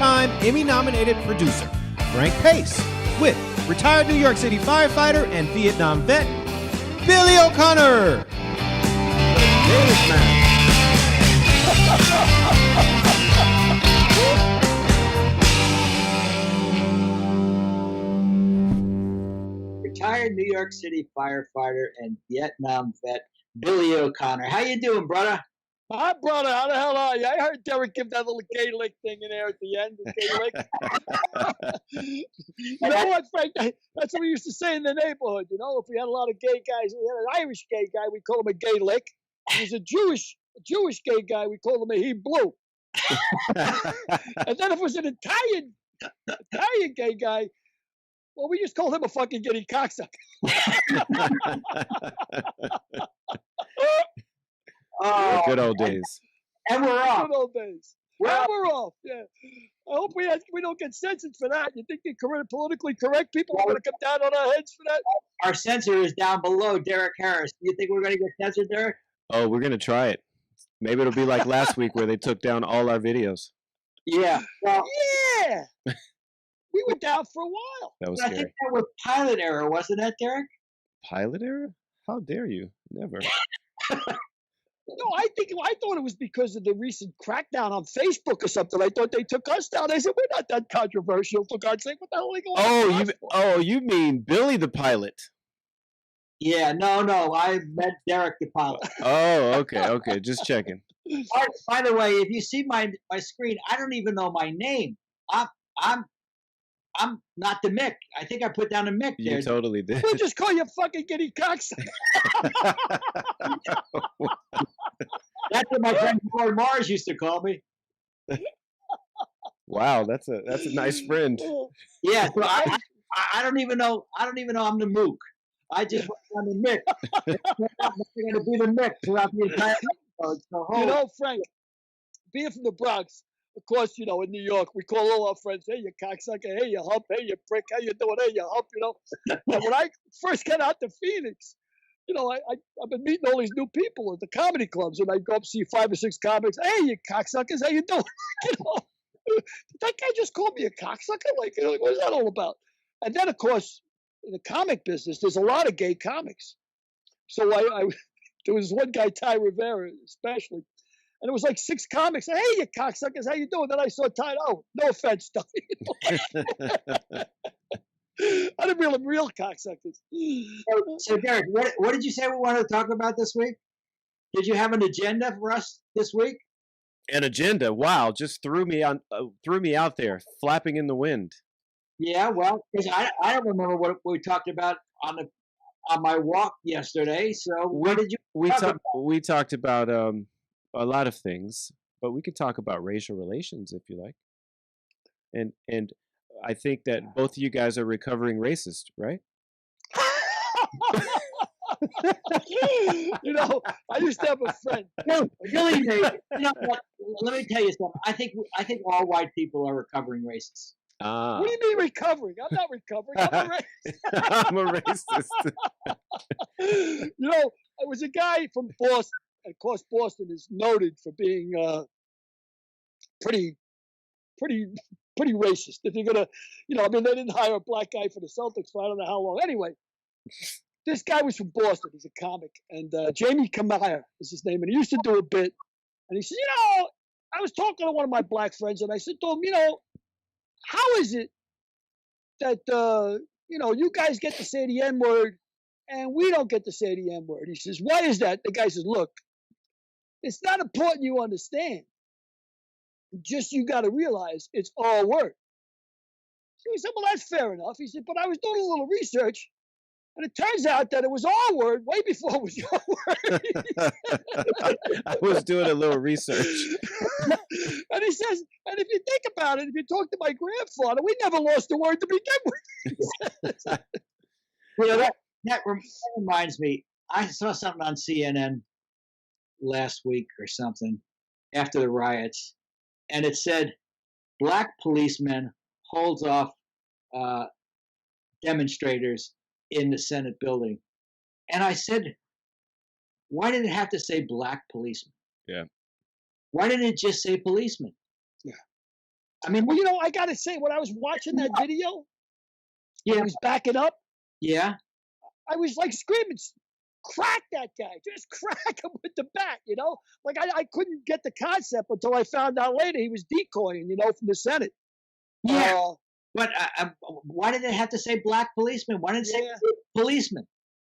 two-time Emmy-nominated producer, Frank Pace, with retired New York City firefighter and Vietnam vet, Billy O'Connor. The Danish Man. Retired New York City firefighter and Vietnam vet, Billy O'Connor. How you doing, brother? Hi, brother. How the hell are you? I heard Derek give that little gay lick thing in there at the end. The gay lick. You know what, Frank? That's what we used to say in the neighborhood. You know, if we had a lot of gay guys, we had an Irish gay guy, we called him a gay lick. If there was a Jewish gay guy, we called him a he blue. And then if it was an Italian gay guy, well, we just called him a fucking giddy cocksucker. Oh, Good old days. And we're off. Good old days. Well, we're off. Yeah. I hope we don't get censored for that. You think the politically correct people are going to come down on our heads for that? Our censor is down below, Derek Harris. Do you think we're going to get censored, Derek? Oh, we're going to try it. Maybe it'll be like last week where they took down all our videos. Yeah. Well, Yeah. We were down for a while. That was I scary. think that was pilot error, wasn't that, Derek? Pilot error? How dare you? Never. No, I thought it was because of the recent crackdown on Facebook or something. I thought they took us down. I said, we're not that controversial, for God's sake. What the hell are they going You mean Billy the pilot? Yeah, no. I meant Derek the pilot. Oh, okay. Just checking. By the way, if you see my screen, I don't even know my name. I'm not the Mick. I think I put down a Mick there. You totally did. We'll just call you fucking giddy cocksucker. That's what my friend Lord Mars used to call me. Wow, that's a nice friend. Yeah, so I don't even know. I'm the Mook. I just went on the Mick. I'm going to be the Mick throughout the entire episode. So You know, Frank, being from the Bronx, of course, you know, in New York, we call all our friends, hey, you cocksucker, hey, you hump, hey, you prick, how you doing, hey, you hump, you know. And when I first got out to Phoenix, you know, I've been meeting all these new people at the comedy clubs, and I go up see 5 or 6 comics, hey, you cocksuckers, how you doing? You know, did that guy just call me a cocksucker? Like, you know, what is that all about? And then, of course, in the comic business, there's a lot of gay comics. So there was one guy, Ty Rivera, especially, and it was like 6 comics. Hey, you cocksuckers, how you doing? Then I saw Ty. Oh, no offense, Ty. I didn't mean them real cocksuckers. So Derek, what did you say we wanted to talk about this week? Did you have an agenda for us this week? An agenda? Wow, just threw me out there, flapping in the wind. Yeah, well, because I don't remember what we talked about on my walk yesterday. So what did you talk about? We talked about a lot of things, but we could talk about racial relations if you like. And I think that both of you guys are recovering racist, right? You know, I used to have a friend. No, really, you know what? Let me tell you something. I think all white people are recovering racists. What do you mean recovering? I'm not recovering. I'm a racist. I'm a racist. You know, it was a guy from Boston. Of course, Boston is noted for being pretty racist. If you're gonna, you know, I mean, they didn't hire a black guy for the Celtics for I don't know how long. Anyway, this guy was from Boston. He's a comic, and Jamie Kamaya is his name. And he used to do a bit. And he said, you know, I was talking to one of my black friends, and I said to him, you know, how is it that you know, you guys get to say the N-word and we don't get to say the N-word? He says, why is that? The guy says, look, it's not important you understand. Just you got to realize it's our word. So he said, well, that's fair enough. He said, but I was doing a little research, and it turns out that it was our word way before it was your word. I was doing a little research. And he says, and if you think about it, if you talk to my grandfather, we never lost a word to begin with. You know, that reminds me. I saw something on CNN last week or something after the riots, and it said black policemen holds off demonstrators in the Senate building. And I said, why did it have to say black policemen? Yeah. Why didn't it just say policemen? Yeah. I mean, Well, you know, I got to say, when I was watching that video, yeah, he was backing up. yeah, I was like screaming, crack that guy, just crack him with the bat, you know? Like I couldn't get the concept until I found out later he was decoying, you know, from the Senate. yeah. Uh, But why did it have to say black policeman? Why didn't it say Yeah. policeman?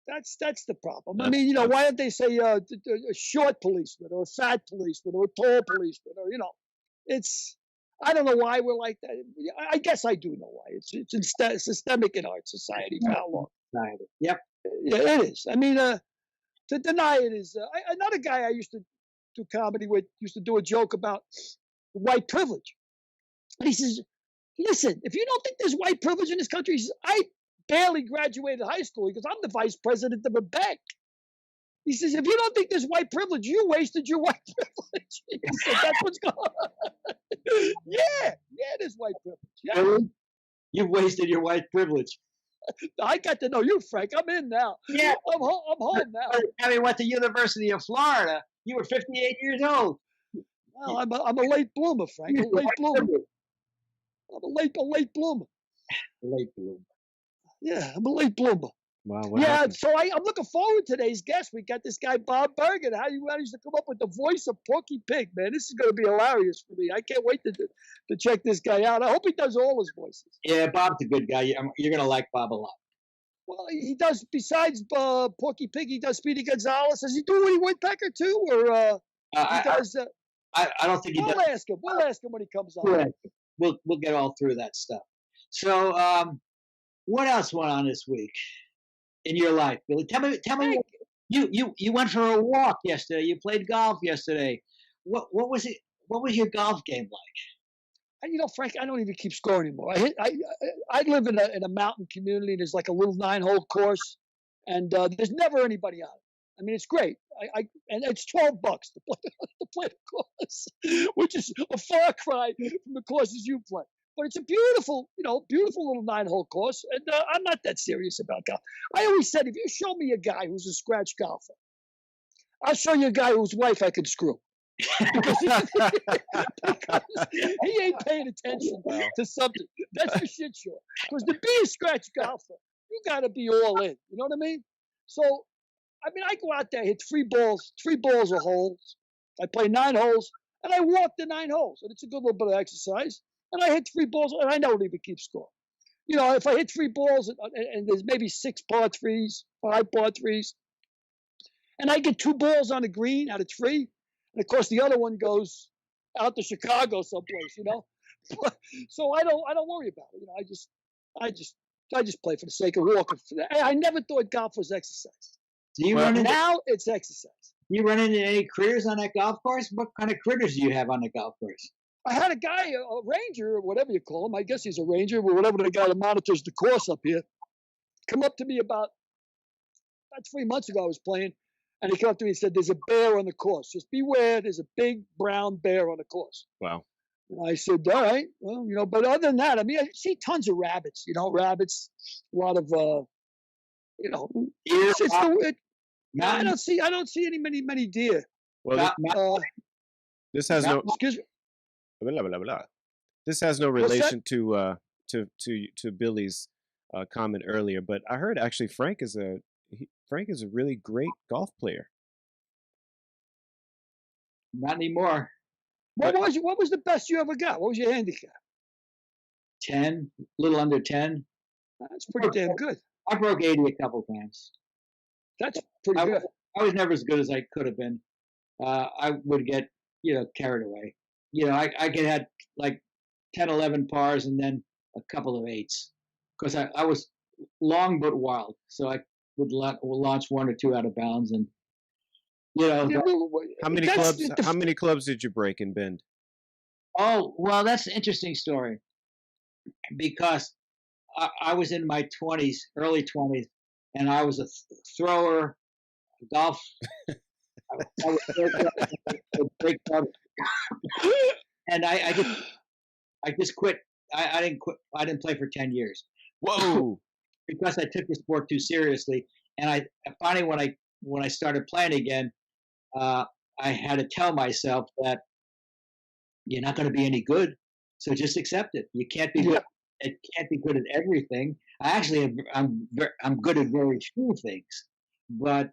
that's the problem. I mean, you know, why don't they say a short policeman or a fat policeman or a tall policeman or, you know, it's, I don't know why we're like that. I guess I do know why. It's systemic in our society for how long. Yep. Yeah, it is. I mean, to deny it is another guy I used to do comedy with used to do a joke about white privilege. And he says, listen, if you don't think there's white privilege in this country, he says, I barely graduated high school because I'm the vice president of a bank. He says, if you don't think there's white privilege, you wasted your white privilege. He said, that's what's going on. Yeah, there's white privilege. Yeah. Really? You've wasted your white privilege. I got to know you, Frank. I'm in now. Yeah. I'm home now. Having went to University of Florida, you were 58 years old. Well, I'm a late bloomer, Frank. A late bloomer. I'm a late bloomer. Late bloomer. Yeah, I'm a late bloomer. Wow. Yeah, so I'm looking forward to today's guest. We got this guy, Bob Bergen. How you managed to come up with the voice of Porky Pig, man? This is going to be hilarious for me. I can't wait to check this guy out. I hope he does all his voices. Yeah, Bob's a good guy. You're going to like Bob a lot. Well, he does, besides Porky Pig, he does Speedy Gonzalez. Does he do Woody Woodpecker too? Or he does... I don't think he does. We'll ask him when he comes on. Yeah. We'll get all through that stuff. So, what else went on this week in your life, Billy? Tell me. You went for a walk yesterday. You played golf yesterday. What was it? What was your golf game like? And you know, Frank, I don't even keep score anymore. I live in a mountain community. And there's like a little 9-hole course, and there's never anybody on it. I mean, it's great. And it's $12 to play the course, which is a far cry from the courses you play. But it's a beautiful little 9-hole course, and I'm not that serious about golf. I always said, if you show me a guy who's a scratch golfer, I'll show you a guy whose wife I can screw. because he ain't paying attention to something. That's for shit sure. Because to be a scratch golfer, you got to be all in. You know what I mean? So, I mean, I go out there, hit 3 balls a hole. I play 9 holes, and I walk the 9 holes, and it's a good little bit of exercise. And I hit 3 balls, and I don't even keep score. You know, if I hit 3 balls, and there's maybe 6 par 3s, 5 par 3s, and I get 2 balls on the green out of 3, and of course the other one goes out to Chicago someplace, you know. So I don't worry about it. You know, I just play for the sake of walking. I never thought golf was exercise. Now it's exercise. You run into any critters on that golf course? What kind of critters do you have on the golf course? I had a guy, a ranger, or whatever you call him. I guess he's a ranger, or whatever the guy that monitors the course up here, come up to me about 3 months ago. I was playing, and he came up to me and said, "There's a bear on the course. Just beware. There's a big brown bear on the course." Wow. And I said, "All right, well, you know." But other than that, I mean, I see tons of rabbits. You know, rabbits. A lot of, you know, I don't see many deer. Well, this has no. Excuse me. Blah, blah, blah. This has no relation to Billy's comment earlier, but I heard actually Frank is a really great golf player. Not anymore. What was the best you ever got? What was your handicap? 10, a little under 10. That's pretty damn good. I broke 80 a couple times. That's pretty good. I was never as good as I could have been. I would get, carried away. I could have like 10, 11 pars and then a couple of 8s. Because I was long but wild. So I would launch 1 or 2 out of bounds. And, how many clubs did you break in Bend? Oh, well, that's an interesting story. Because I was in my 20s, early 20s, and I was a thrower, golf. I was a big club. And I just quit. I didn't quit. I didn't play for 10 years. Whoa! Because I took the sport too seriously. And I finally, when I started playing again, I had to tell myself that you're not going to be any good So just accept it. You can't be good. It can't be good at everything. I'm good at very few things, but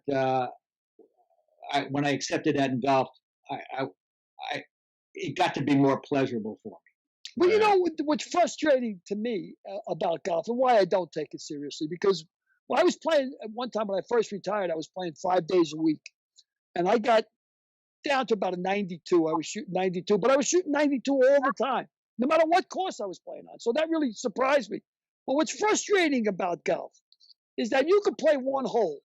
when I accepted that in golf, it got to be more pleasurable for me. Well, you know what's frustrating to me about golf and why I don't take it seriously, because when I was playing at one time when I first retired, I was playing 5 days a week, and I got down to about a 92. I was shooting 92, but I was shooting 92 all the time, no matter what course I was playing on. So that really surprised me. But what's frustrating about golf is that you could play one hole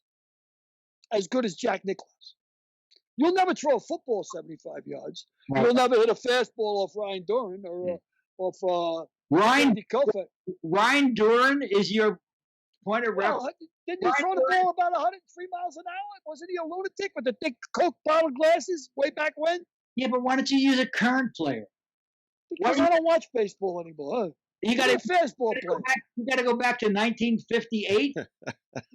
as good as Jack Nicklaus. You'll never throw a football 75 yards. Right. You'll never hit a fastball off Ryan Duran or off Ryan Kofa. Ryan Duran is your point of reference. Didn't you throw the ball about 103 miles an hour? Wasn't he a lunatic with the thick Coke bottle glasses way back when? Yeah, but why don't you use a current player? Because I don't watch baseball anymore. Huh? You got a fastball player. You got to go back to 1958.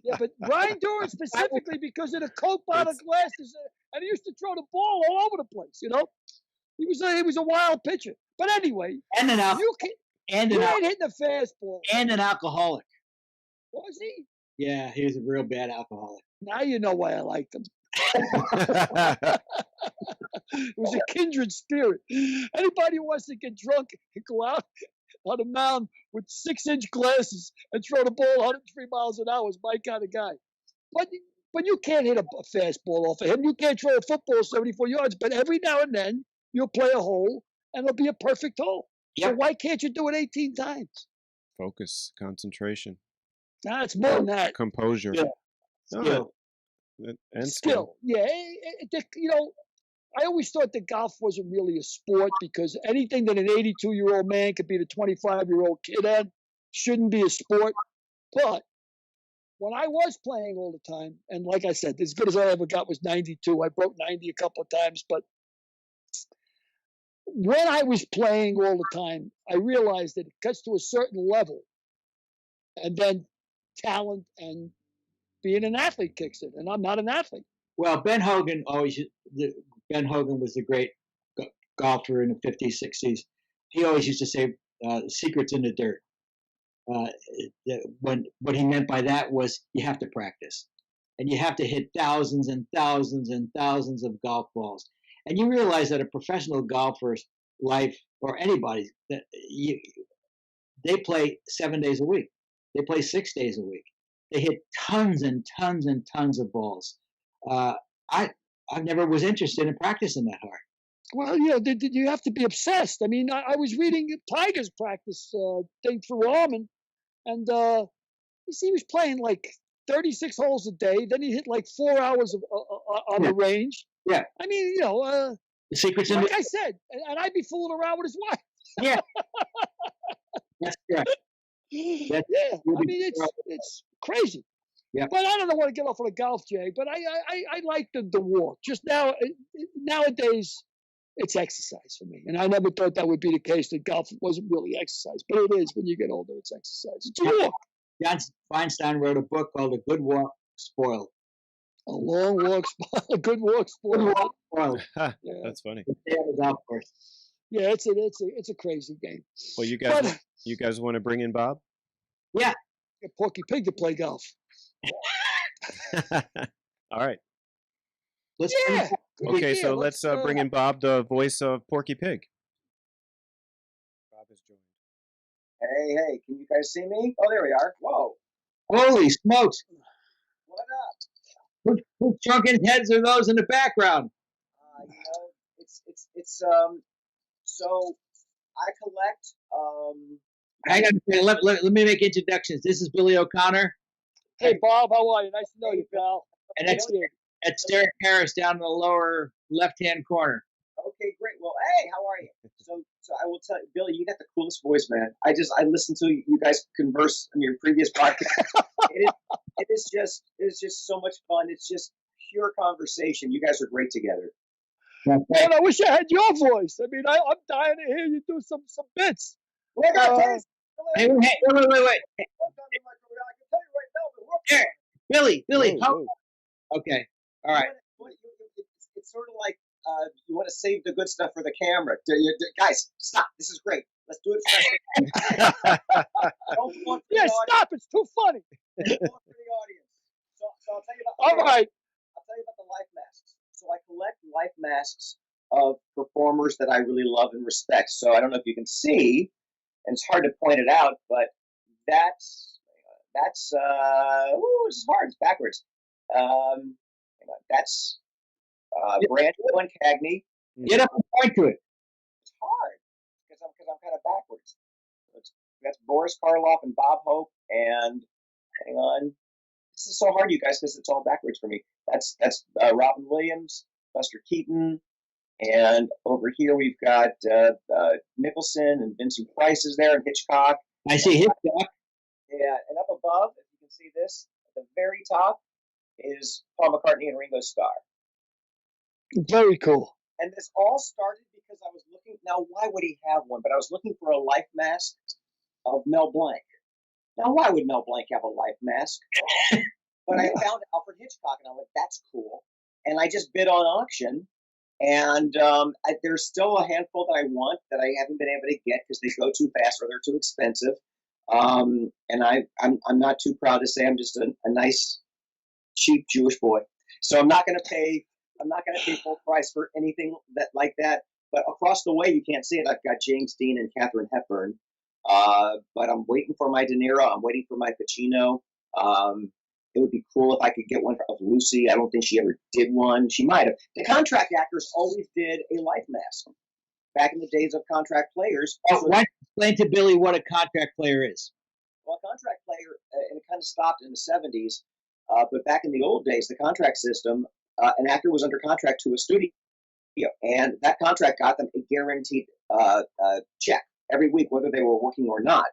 Yeah, but Ryan Duran specifically because of the Coke bottle glasses, and he used to throw the ball all over the place. You know, he was a wild pitcher. But anyway, and an ain't hitting a fastball. And an alcoholic. Was he? Yeah, he was a real bad alcoholic. Now you know why I liked him. It was a kindred spirit. Anybody who wants to get drunk and go out on a mound with 6-inch glasses and throw the ball 103 miles an hour is my kind of guy. But you can't hit a fastball off of him. You can't throw a football 74 yards. But every now and then you'll play a hole and it'll be a perfect hole. Yep. So why can't you do it 18 times? Focus, concentration. Nah, it's more than that. Composure. Yeah. Skill. And skill. Yeah. You know, I always thought that golf wasn't really a sport because anything that an 82-year-old man could beat a 25-year-old kid at shouldn't be a sport. But when I was playing all the time, and like I said, as good as I ever got was 92. I broke 90 a couple of times. But when I was playing all the time, I realized that it gets to a certain level. And then talent and being an athlete kicks in. And I'm not an athlete. Well, Ben Hogan was a great golfer in the 50s, 60s. He always used to say, secrets in the dirt. What he meant by that was you have to practice. And you have to hit thousands and thousands and thousands of golf balls. And you realize that a professional golfer's life, or anybody's, they play 7 days a week. They play 6 days a week. They hit tons and tons and tons of balls. I never was interested in practicing that hard. Well, you have to be obsessed. I mean, I was reading Tiger's practice thing through Armin, and you see, he was playing like 36 holes a day. Then he hit like 4 hours on the range. Yeah. I mean, the secrets. Like I said, and I'd be fooling around with his wife. Yeah. That's correct. I mean, it's crazy. Yeah. But I don't want to get off on a golf, Jay. But I like the walk. Just nowadays, it's exercise for me, and I never thought that would be the case. That golf wasn't really exercise, but it is when you get older. It's exercise. It's a walk. John Feinstein wrote a book called "A Good Walk Spoiled." A long walk, a good walk, spoiled. Yeah. That's funny. Golf course. Yeah, it's a crazy game. Well, you guys want to bring in Bob? Yeah. Get Porky Pig to play golf. All right. Okay, so let's bring in Bob, the voice of Porky Pig. Bob is joined. Hey, can you guys see me? Oh, there we are. Whoa. Holy smokes. What up? Whose drunken heads are those in the background? It's so I collect Hang on, let me make introductions. This is Billy O'Connor. Hey, Bob, how are you? Nice to know you, pal. And that's Derek Harris down in the lower left-hand corner. Okay, great. Well, hey, how are you? So I will tell you, Billy, you got the coolest voice, man. I listened to you guys converse on your previous podcast. it is just so much fun. It's just pure conversation. You guys are great together. Man, I wish I had your voice. I mean, I'm dying to hear you do some bits. Well, I gotta tell you, Hey, wait. I can tell you right now, Billy, Whoa. Okay, all right. it's sort of like you want to save the good stuff for the camera. Guys, stop. This is great. Let's do it fresh. Don't want Yeah, stop. It's too funny. Don't want for the audience. So I'll tell you about. All right. I'll tell you about the life masks. So I collect life masks of performers that I really love and respect. So I don't know if you can see, and it's hard to point it out, but that's this is hard. It's backwards. That's Brando and Cagney. Get up and point to it. It's hard because I'm kind of backwards. That's Boris Karloff and Bob Hope, and hang on. This is so hard, you guys, because it's all backwards for me. That's Robin Williams, Buster Keaton, and over here we've got Nicholson and Vincent Price is there, and Hitchcock. I see Hitchcock. Yeah, and up above, if you can see this, at the very top is Paul McCartney and Ringo Starr. Very cool. And this all started because I was looking. Now, why would he have one? But I was looking for a life mask of Mel Blanc. Now, why would Mel Blanc have a life mask? But I found Alfred Hitchcock, and I went, that's cool. And I just bid on auction. And there's still a handful that I want that I haven't been able to get because they go too fast or they're too expensive. And I'm not too proud to say I'm just a nice, cheap Jewish boy. So I'm not going to pay full price for anything like that. But across the way, you can't see it. I've got James Dean and Katharine Hepburn. But I'm waiting for my De Niro. I'm waiting for my Pacino. It would be cool if I could get one of Lucy. I don't think she ever did one. She might have. The contract actors always did a life mask back in the days of contract players. Why explain to Billy what a contract player is? Well, a contract player, and it kind of stopped in the 70s. But back in the old days, the contract system, an actor was under contract to a studio, and that contract got them a guaranteed check every week, whether they were working or not.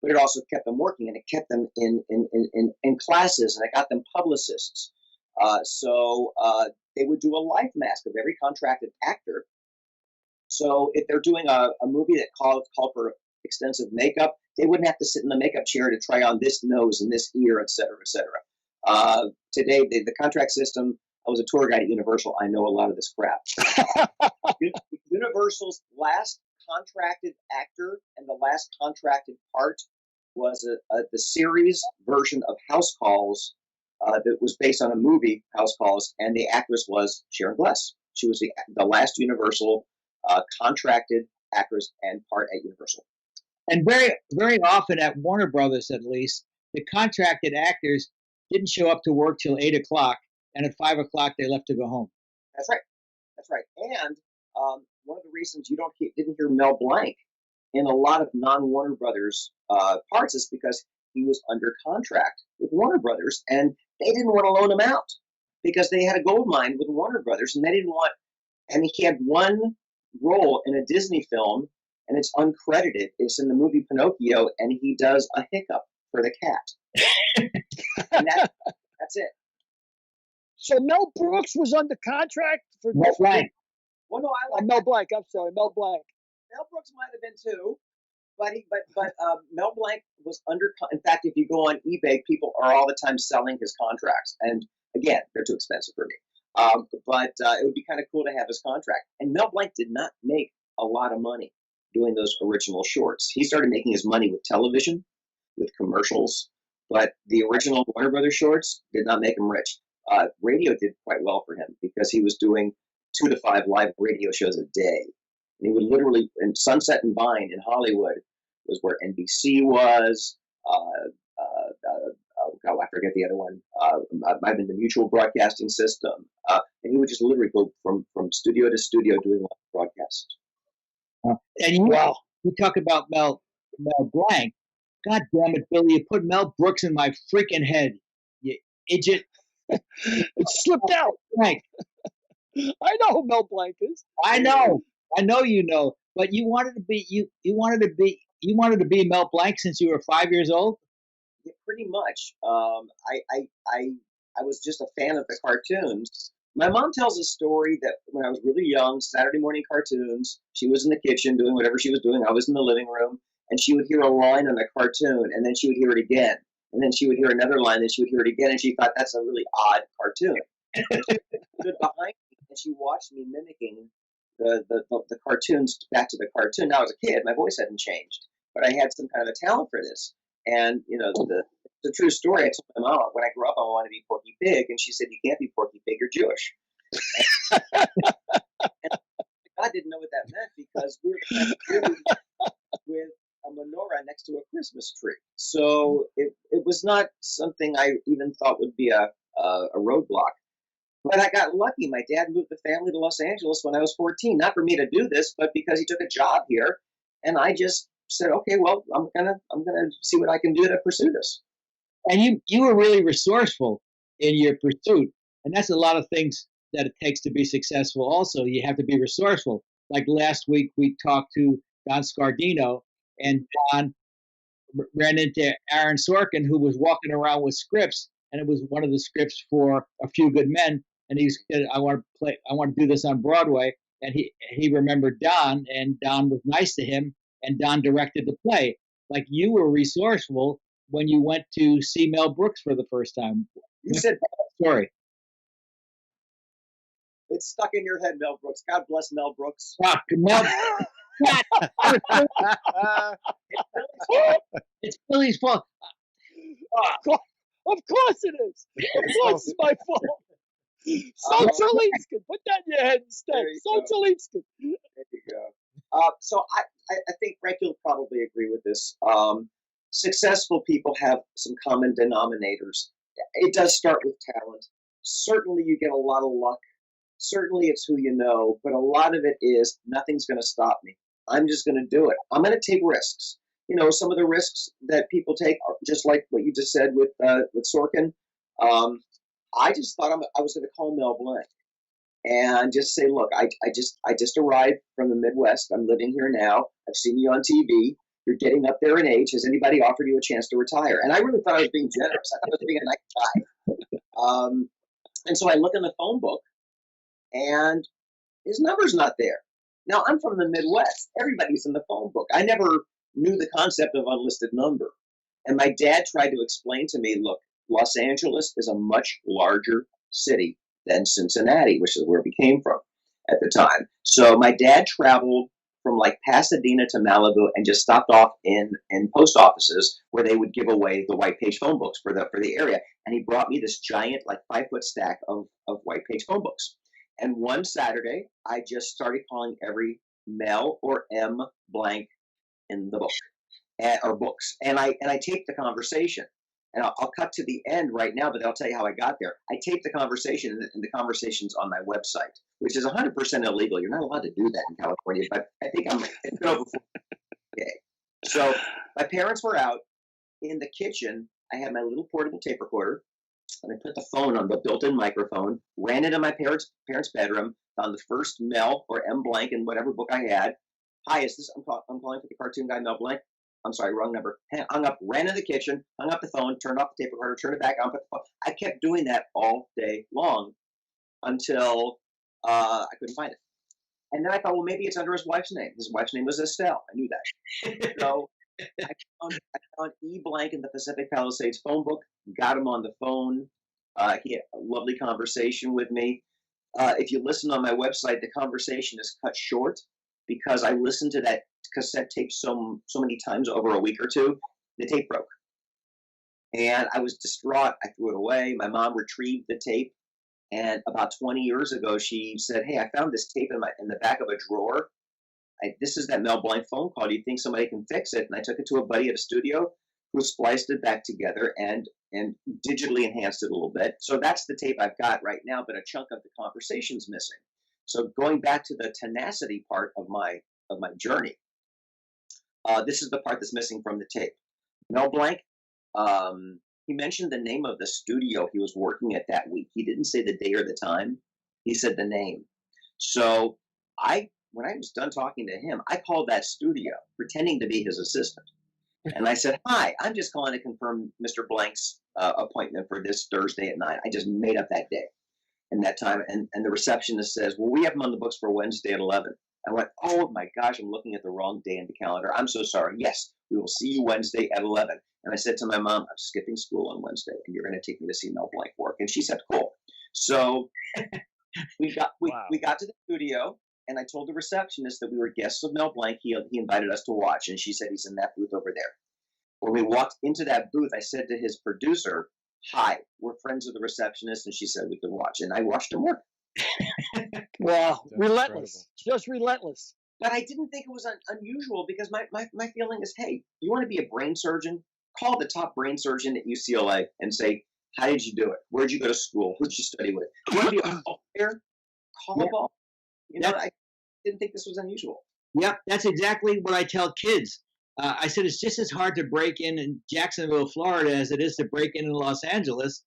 But it also kept them working, and it kept them in classes, and it got them publicists. So they would do a life mask of every contracted actor. So if they're doing a movie that called for extensive makeup, they wouldn't have to sit in the makeup chair to try on this nose and this ear, et cetera, et cetera. Today, the contract system, I was a tour guide at Universal. I know a lot of this crap. Universal's last contracted actor and the last contracted part was the series version of House Calls that was based on a movie, House Calls, and the actress was Sharon Gless. She was the last Universal contracted actress and part at Universal. And very, very often at Warner Brothers, at least, the contracted actors didn't show up to work till 8 o'clock, and at 5 o'clock they left to go home. That's right. And one of the reasons you didn't hear Mel Blanc in a lot of non-Warner Brothers parts is because he was under contract with Warner Brothers, and they didn't want to loan him out because they had a gold mine with Warner Brothers, and they didn't want. And he had one role in a Disney film, and it's uncredited. It's in the movie Pinocchio, and he does a hiccup for the cat. And that's it. So Mel Brooks was under contract for Mel Blanc. Well, no, I like Mel Blanc. I'm sorry, Mel Blanc. Mel Brooks might have been too, but Mel Blanc was under. In fact, if you go on eBay, people are all the time selling his contracts, and again, they're too expensive for me. But it would be kind of cool to have his contract. And Mel Blanc did not make a lot of money doing those original shorts. He started making his money with television, with commercials, but the original Warner Brothers shorts did not make him rich. Radio did quite well for him because he was doing 2 to 5 live radio shows a day. And he would literally, in Sunset and Vine in Hollywood was where NBC was. I forget the other one. Might have been the Mutual Broadcasting System. And he would just literally go from studio to studio doing live broadcasts. And you talk about Mel Blanc. God damn it, Billy! You put Mel Brooks in my freaking head, you idiot. It slipped out. Blanc. I know who Mel Blanc is. I know you know, but you wanted to be Mel Blanc since you were 5 years old. Yeah, pretty much. I was just a fan of the cartoons. My mom tells a story that when I was really young, Saturday morning cartoons, she was in the kitchen doing whatever she was doing. I was in the living room, and she would hear a line on the cartoon, and then she would hear it again. And then she would hear another line, and she would hear it again, and she thought, that's a really odd cartoon. She stood behind me and she watched me mimicking the cartoons back to the cartoon. Now, as a kid, my voice hadn't changed, but I had some kind of a talent for this. And the true story. I told my mom when I grew up, I wanted to be Porky Pig, and she said, "You can't be Porky Pig. You're Jewish." And God didn't know what that meant because we were playing with a menorah next to a Christmas tree. So it was not something I even thought would be a roadblock. But I got lucky. My dad moved the family to Los Angeles when I was 14, not for me to do this, but because he took a job here, and I just said, "Okay, well, I'm gonna see what I can do to pursue this." And you were really resourceful in your pursuit, and that's a lot of things that it takes to be successful. Also, you have to be resourceful. Like last week, we talked to Don Scardino, and Don ran into Aaron Sorkin, who was walking around with scripts, and it was one of the scripts for A Few Good Men, and he said, I want to do this on Broadway." And he remembered Don, and Don was nice to him, and Don directed the play. Like, you were resourceful when you went to see Mel Brooks for the first time. You said Story. it's stuck in your head, Mel Brooks. God bless Mel Brooks. Fuck, Mel. It's Billy's fault. Of course it is. Of course it's my fault. Socialistic. Put that in your head instead. There you go. Socialistic. There you go. So I think Frank, you'll probably agree with this. Successful people have some common denominators. It does start with talent. Certainly you get a lot of luck. Certainly it's who you know, but a lot of it is nothing's going to stop me. I'm just going to do it. I'm going to take risks. Some of the risks that people take are just like what you just said with Sorkin. I just thought I was going to call Mel Blanc and just say, "Look, I just arrived from the Midwest. I'm living here now. I've seen you on TV. You're getting up there in age. Has anybody offered you a chance to retire?" And I really thought I was being generous. I thought I was being a nice guy. And so I look in the phone book, and his number's not there. Now, I'm from the Midwest. Everybody's in the phone book. I never knew the concept of unlisted number. And my dad tried to explain to me, look, Los Angeles is a much larger city than Cincinnati, which is where we came from at the time. So my dad traveled from like Pasadena to Malibu and just stopped off in post offices where they would give away the white page phone books for the area. And he brought me this giant, like 5-foot stack of white page phone books. And one Saturday, I just started calling every Mel or M blank in the book or books. And I taped the conversation. And I'll cut to the end right now, but I'll tell you how I got there. I taped the conversation, and the conversation's on my website, which is 100% illegal. You're not allowed to do that in California, but I think it's been over 4 days. So my parents were out in the kitchen. I had my little portable tape recorder, and I put the phone on the built-in microphone, ran into my parents' bedroom, found the first Mel or M blank in whatever book I had. "Hi, is this? I'm calling for the cartoon guy Mel Blanc. I'm sorry, wrong number." Hung up, ran in the kitchen, hung up the phone, turned off the tape recorder, turned it back on, put the phone. I kept doing that all day long until I couldn't find it. And then I thought, well, maybe it's under his wife's name. His wife's name was Estelle. I knew that. So I found E blank in the Pacific Palisades phone book, got him on the phone. He had a lovely conversation with me. If you listen on my website, the conversation is cut short because I listened to that cassette tape so many times over a week or two. The tape broke. And I was distraught. I threw it away. My mom retrieved the tape. And about 20 years ago, she said, "Hey, I found this tape in the back of a drawer. This is that Mel Blanc phone call. Do you think somebody can fix it?" And I took it to a buddy at a studio who spliced it back together and digitally enhanced it a little bit. So that's the tape I've got right now, but a chunk of the conversation's missing. So going back to the tenacity part of my journey, this is the part that's missing from the tape. Mel Blanc, he mentioned the name of the studio he was working at that week. He didn't say the day or the time. He said the name. So when I was done talking to him, I called that studio, pretending to be his assistant. And I said, "Hi, I'm just calling to confirm Mr. Blank's appointment for this Thursday at 9. I just made up that day and that time." And the receptionist says, "Well, we have him on the books for Wednesday at 11. I went, "Oh my gosh, I'm looking at the wrong day in the calendar. I'm so sorry. Yes, we will see you Wednesday at 11. And I said to my mom, "I'm skipping school on Wednesday, and you're going to take me to see Mel Blanc work." And she said, "Cool." So we got to the studio, and I told the receptionist that we were guests of Mel Blanc. He invited us to watch, and she said he's in that booth over there. When we walked into that booth, I said to his producer, "Hi, we're friends of the receptionist," and she said we could watch, and I watched him work. Wow, That's relentless, just relentless. But I didn't think it was unusual because my feeling is, hey, you want to be a brain surgeon? Call the top brain surgeon at UCLA and say, how did you do it? Where'd you go to school? Who'd you study with? You want to be a ball player? Call a ball. You know, I didn't think this was unusual. Yep, that's exactly what I tell kids. I said it's just as hard to break in Jacksonville, Florida, as it is to break in Los Angeles.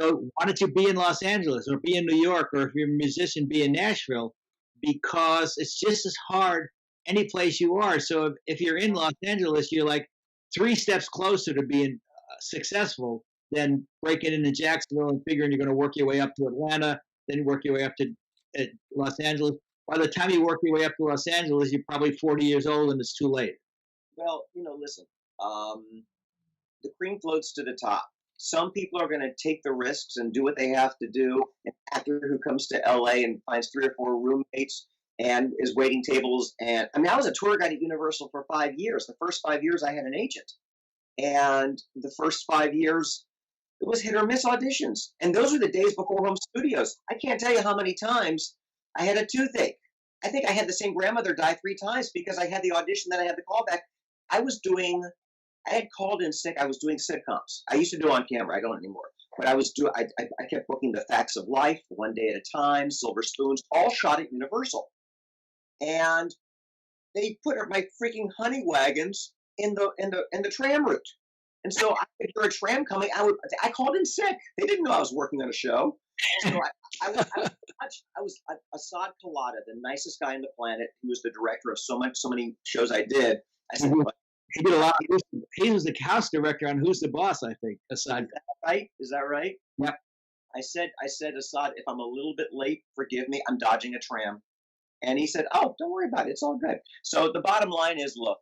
So why don't you be in Los Angeles or be in New York, or if you're a musician, be in Nashville, because it's just as hard any place you are. So if you're in Los Angeles, you're like 3 steps closer to being successful than breaking into Jacksonville and figuring you're going to work your way up to Atlanta, then work your way up to Los Angeles. By the time you work your way up to Los Angeles, you're probably 40 years old and it's too late. Well, listen, the cream floats to the top. Some people are going to take the risks and do what they have to do. An actor who comes to LA and finds 3 or 4 roommates and is waiting tables. And I mean, I was a tour guide at Universal for 5 years. The first 5 years I had an agent. And the first 5 years, it was hit or miss auditions. And those were the days before home studios. I can't tell you how many times I had a toothache. I think I had the same grandmother die 3 times because I had the audition, then I had the callback. I had called in sick. I was doing sitcoms. I used to do on camera. I don't anymore. But I kept booking The Facts of Life, One Day at a Time, Silver Spoons, all shot at Universal. And they put my freaking honey wagons in the tram route. And so I could hear a tram coming. I called in sick. They didn't know I was working on a show. So I was Assad Khalada, the nicest guy on the planet, who was the director of so many shows I did. I said, he did a lot. He was the house director on Who's the Boss, I think. Assad. Is that right? Yep. I said, Assad, if I'm a little bit late, forgive me. I'm dodging a tram. And he said, oh, don't worry about it. It's all good. So the bottom line is, look,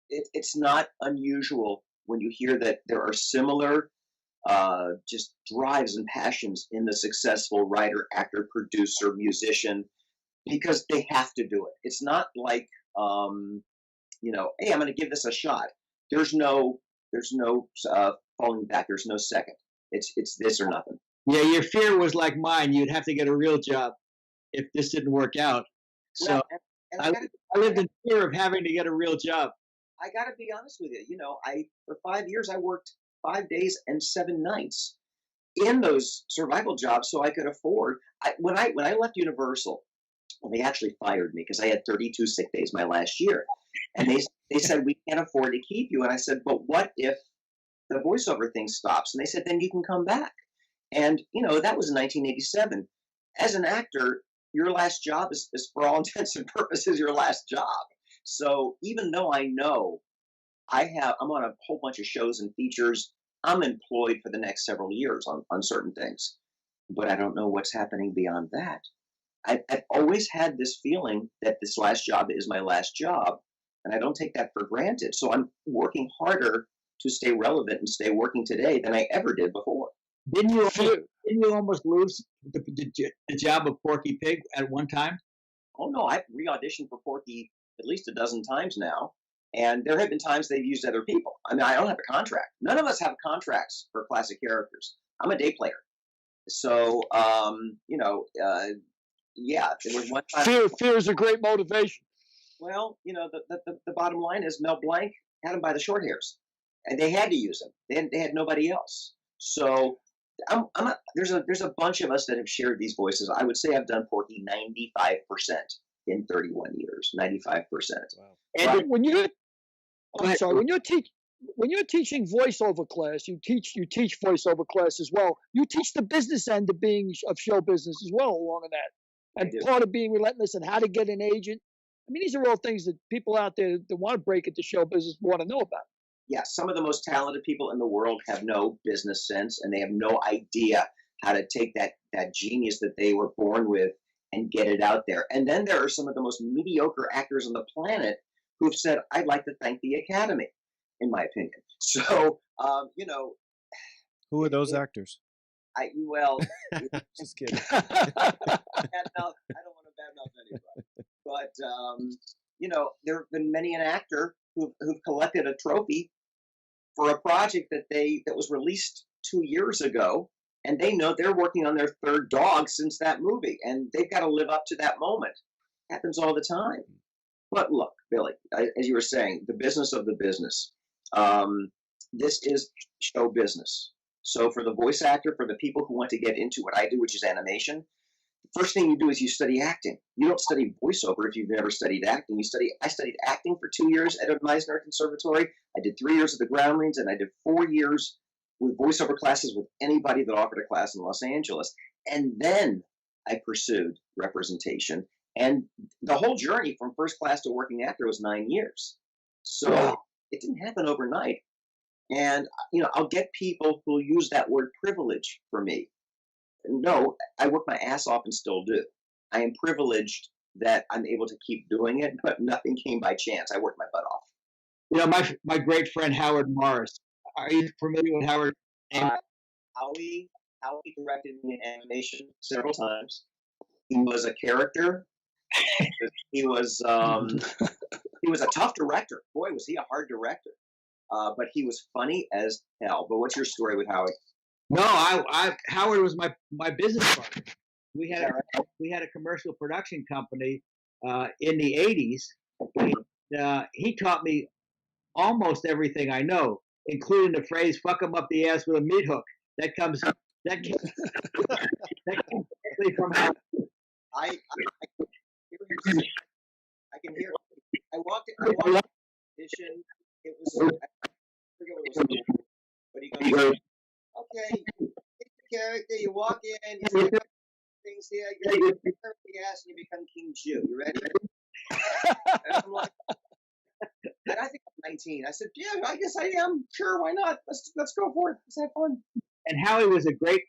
it's not unusual when you hear that there are similar just drives and passions in the successful writer, actor, producer, musician, because they have to do it. It's not like, hey, I'm going to give this a shot. There's no falling back. There's no second. It's this or nothing. Yeah, your fear was like mine. You'd have to get a real job if this didn't work out. So I lived in fear of having to get a real job. I got to be honest with you. For 5 years, I worked 5 days and 7 nights in those survival jobs so I could afford. When I left Universal, they actually fired me because I had 32 sick days my last year. And they said, we can't afford to keep you. And I said, but what if the voiceover thing stops? And they said, then you can come back. And, that was 1987. As an actor, your last job is for all intents and purposes, your last job. So even though I know I'm on a whole bunch of shows and features, I'm employed for the next several years on certain things, but I don't know what's happening beyond that. I've always had this feeling that this last job is my last job, and I don't take that for granted. So I'm working harder to stay relevant and stay working today than I ever did before. Didn't you almost lose the job of Porky Pig at one time? Oh no, I've re-auditioned for Porky at least a dozen times now, and there have been times they've used other people. I mean, I don't have a contract. None of us have contracts for classic characters. I'm a day player, so yeah. There was one time. Fear is a great motivation. Well, the bottom line is Mel Blanc had him by the short hairs, and they had to use him. They had nobody else. So there's a bunch of us that have shared these voices. I would say I've done Porky 95% in 31 years. 95%. Wow. And when you're teaching voiceover class, you teach voiceover class as well. You teach the business end of show business as well along with that, and part of being relentless and how to get an agent. I mean, these are all things that people out there that want to break into show business want to know about. Yeah, some of the most talented people in the world have no business sense, and they have no idea how to take that genius that they were born with and get it out there. And then there are some of the most mediocre actors on the planet who've said, I'd like to thank the Academy, in my opinion. So, Who are those actors? Well, Just kidding. I don't want to badmouth anybody, but there have been many an actor who've collected a trophy for a project that was released 2 years ago, and they know they're working on their third dog since that movie, and they've got to live up to that moment. Happens all the time. But look, Billy, as you were saying, the business of the business. This is show business. So for the voice actor, for the people who want to get into what I do, which is animation, the first thing you do is you study acting. You don't study voiceover if you've never studied acting. I studied acting for 2 years at Meisner Conservatory. I did 3 years at the Groundlings, and I did 4 years with voiceover classes with anybody that offered a class in Los Angeles. And then I pursued representation. And the whole journey from first class to working actor was 9 years. So it didn't happen overnight. And, I'll get people who use that word privilege for me. No, I work my ass off and still do. I am privileged that I'm able to keep doing it, but nothing came by chance. I worked my butt off. My great friend Howard Morris. Are you familiar with Howard? Howie directed me in animation several times. He was a character. He was a tough director. Boy, was he a hard director. But he was funny as hell. But what's your story with Howie? No, Howard was my business partner. We had a commercial production company in the 80s. And, he taught me almost everything I know, including the phrase "fuck 'em up the ass with a meat hook." That came directly from Howard. I can hear it. I walked in the audition. It was, I forget what it was called, but he goes, "Okay, take the character, you walk in, you say things here, you get the ass, and you become King Jew. You ready?" And I'm like, and I think I'm 19. I said, "Yeah, I guess I am. Sure, why not? Let's go for it. Let's have fun." And Howie was a great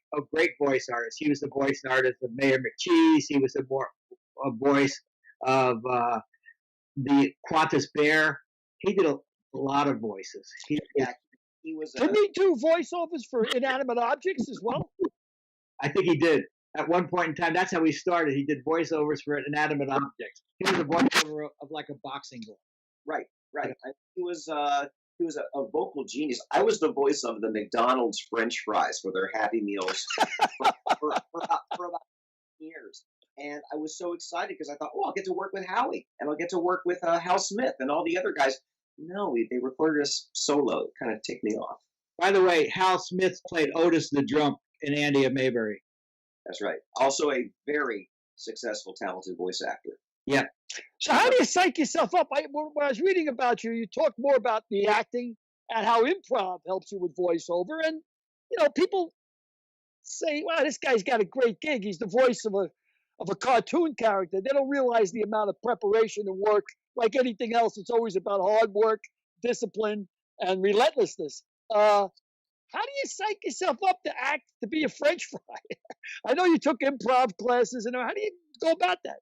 voice artist. He was the voice artist of Mayor McCheese. He was a voice of the Qantas Bear. He did a lot of voices. He was. Didn't he do voiceovers for inanimate objects as well? I think he did. At one point in time, that's how he started. He did voiceovers for inanimate objects. He was a voiceover of like a boxing glove. Right. He was a vocal genius. I was the voice of the McDonald's French fries for their Happy Meals for about years. And I was so excited because I thought, I'll get to work with Howie, and I'll get to work with Hal Smith and all the other guys. No, they recorded us solo. It kind of ticked me off. By the way, Hal Smith played Otis the Drunk in Andy of Mayberry. That's right. Also a very successful, talented voice actor. Yeah. So how do you psych yourself up? When I was reading about you, you talked more about the acting and how improv helps you with voiceover. And, people say, "Wow, this guy's got a great gig. He's the voice of a cartoon character." They don't realize the amount of preparation and work. Like anything else, it's always about hard work, discipline, and relentlessness. How do you psych yourself up to act, to be a French fry? I know you took improv classes, and how do you go about that?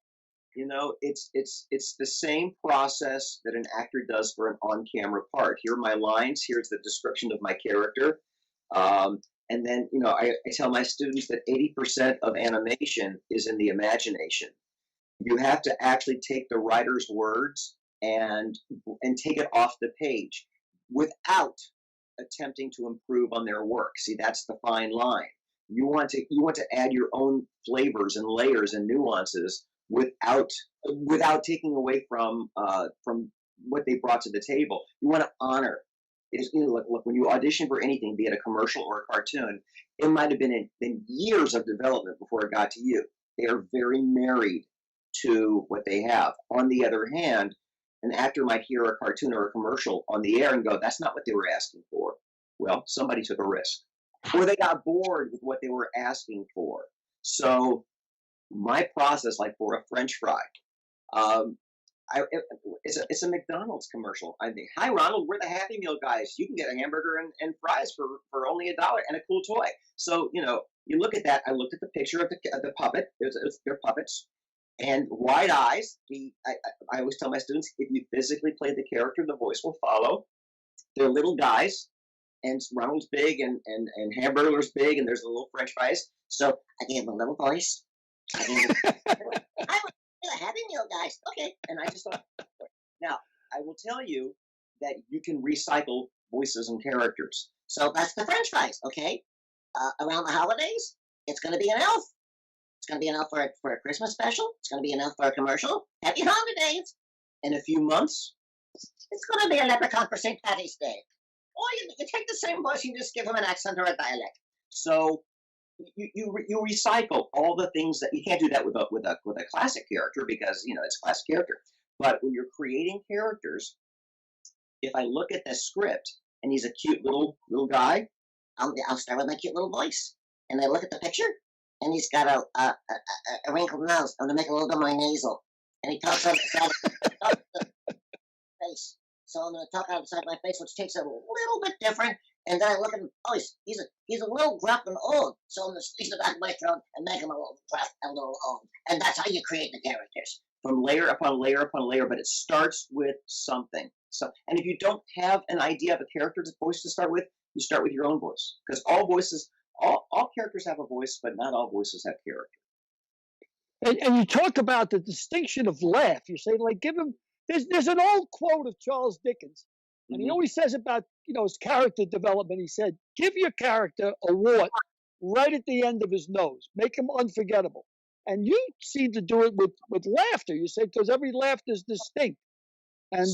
It's the same process that an actor does for an on-camera part. Here are my lines. Here's the description of my character. And then, I tell my students that 80% of animation is in the imagination. You have to actually take the writer's words and take it off the page without attempting to improve on their work. See, that's the fine line. You want to add your own flavors and layers and nuances without taking away from what they brought to the table. You want to honor. Look, when you audition for anything, be it a commercial or a cartoon, it might have been years of development before it got to you. They are very married to what they have. On the other hand, an actor might hear a cartoon or a commercial on the air and go, "That's not what they were asking for." Well, somebody took a risk, or they got bored with what they were asking for. So my process, like for a French fry, it's a McDonald's commercial. I think, "Hi, Ronald, we're the Happy Meal guys. You can get a hamburger and fries for only $1 and a cool toy." So, you look at that. I looked at the picture of the puppet. They're puppets. And wide eyes. I always tell my students, if you physically play the character, the voice will follow. They're little guys. and Ronald's big, and Hamburger's big, and there's a little French fries. So I gave him a little voice. I gave him, I was having you guys. Okay. And I just thought, now, I will tell you that you can recycle voices and characters. So that's the French fries, okay? Around the holidays, it's going to be an elf. It's going to be an elf for a Christmas special. It's going to be an elf for a commercial. Happy holidays. In a few months, it's going to be a leprechaun for St. Patty's Day. Or you take the same voice, you just give them an accent or a dialect. So you recycle all the things that you can't do that with a classic character, because it's a classic character. But when you're creating characters, if I look at the script and he's a cute little guy, I'll start with my cute little voice, and I look at the picture and he's got a wrinkled nose. I'm gonna make it a little bit more nasal, and he talks on the side of the face. So I'm gonna talk out the side of my face, which takes a little bit different. And then I look at him. Oh, he's a little gruff and old. So I'm gonna squeeze the back of my throat and make him a little gruff and a little old. And that's how you create the characters, from layer upon layer upon layer. But it starts with something. So, and if you don't have an idea of a character's voice to start with, you start with your own voice, because all characters have a voice, but not all voices have character. And you talk about the distinction of laugh. You say, like, give him. There's an old quote of Charles Dickens, and he always says about his character development. He said, give your character a wart right at the end of his nose, make him unforgettable. And you seem to do it with laughter. You say, because every laughter is distinct. And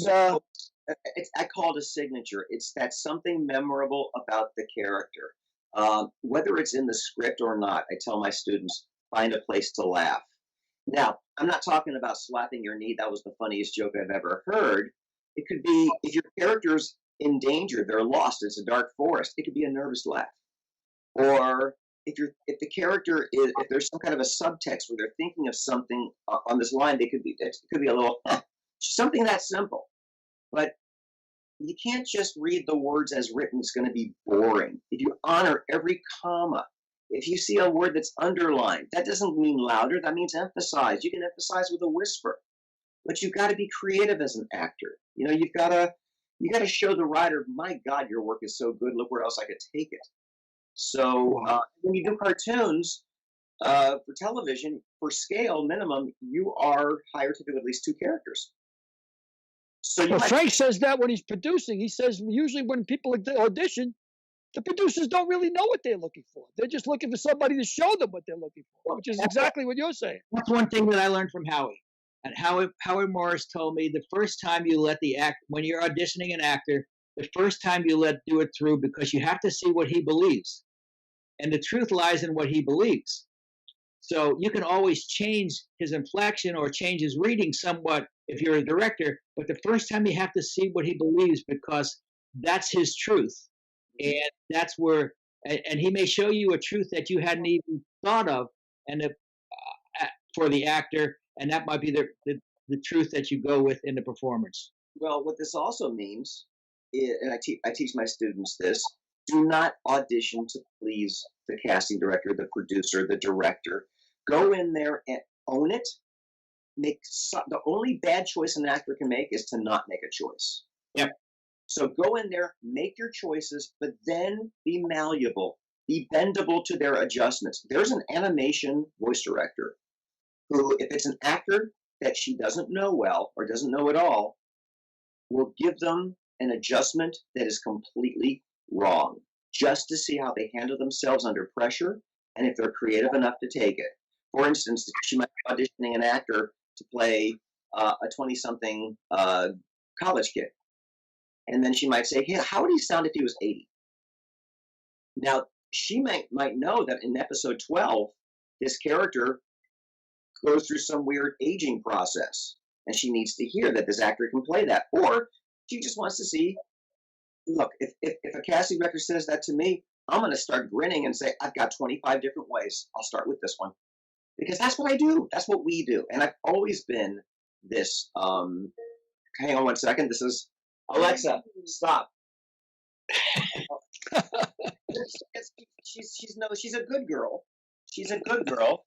I call it a signature. It's that something memorable about the character. Whether it's in the script or not, I tell my students, find a place to laugh. Now, I'm not talking about slapping your knee. That was the funniest joke I've ever heard. It could be, if your character's in danger, they're lost, it's a dark forest, it could be a nervous laugh. Or if the character is, if there's some kind of a subtext where they're thinking of something on this line, it could be a little, something that simple. But you can't just read the words as written. It's going to be boring. If you honor every comma, if you see a word that's underlined, that doesn't mean louder. That means emphasize. You can emphasize with a whisper, but you've got to be creative as an actor. You've got to show the writer, my God, your work is so good. Look where else I could take it. So when you do cartoons for television, for scale minimum, you are hired to do at least 2 characters. So Frank says that when he's producing, he says usually when people audition, the producers don't really know what they're looking for. They're just looking for somebody to show them what they're looking for, which is exactly what you're saying. That's one thing that I learned from Howie. And Howie Morris told me, the first time you let when you're auditioning an actor, the first time you do it through, because you have to see what he believes. And the truth lies in what he believes. So you can always change his inflection or change his reading somewhat if you're a director, but the first time you have to see what he believes, because that's his truth. And that's where, and he may show you a truth that you hadn't even thought of, and for the actor, and that might be the truth that you go with in the performance. Well, what this also means, and I teach my students this: do not audition to please the casting director, the producer, the director. Go in there and own it. The only bad choice an actor can make is to not make a choice. Yep. So go in there, make your choices, but then be malleable, be bendable to their adjustments. There's an animation voice director who, if it's an actor that she doesn't know well or doesn't know at all, will give them an adjustment that is completely wrong, just to see how they handle themselves under pressure and if they're creative enough to take it. For instance, she might be auditioning an actor to play a 20-something college kid. And then she might say, hey, how would he sound if he was 80? Now, she might know that in episode 12, this character goes through some weird aging process, and she needs to hear that this actor can play that. Or she just wants to see, look, if a casting director says that to me, I'm going to start grinning and say, I've got 25 different ways. I'll start with this one. Because that's what I do. That's what we do. And I've always been this, hang on one second. This is, Alexa, stop. She's a good girl. She's a good girl.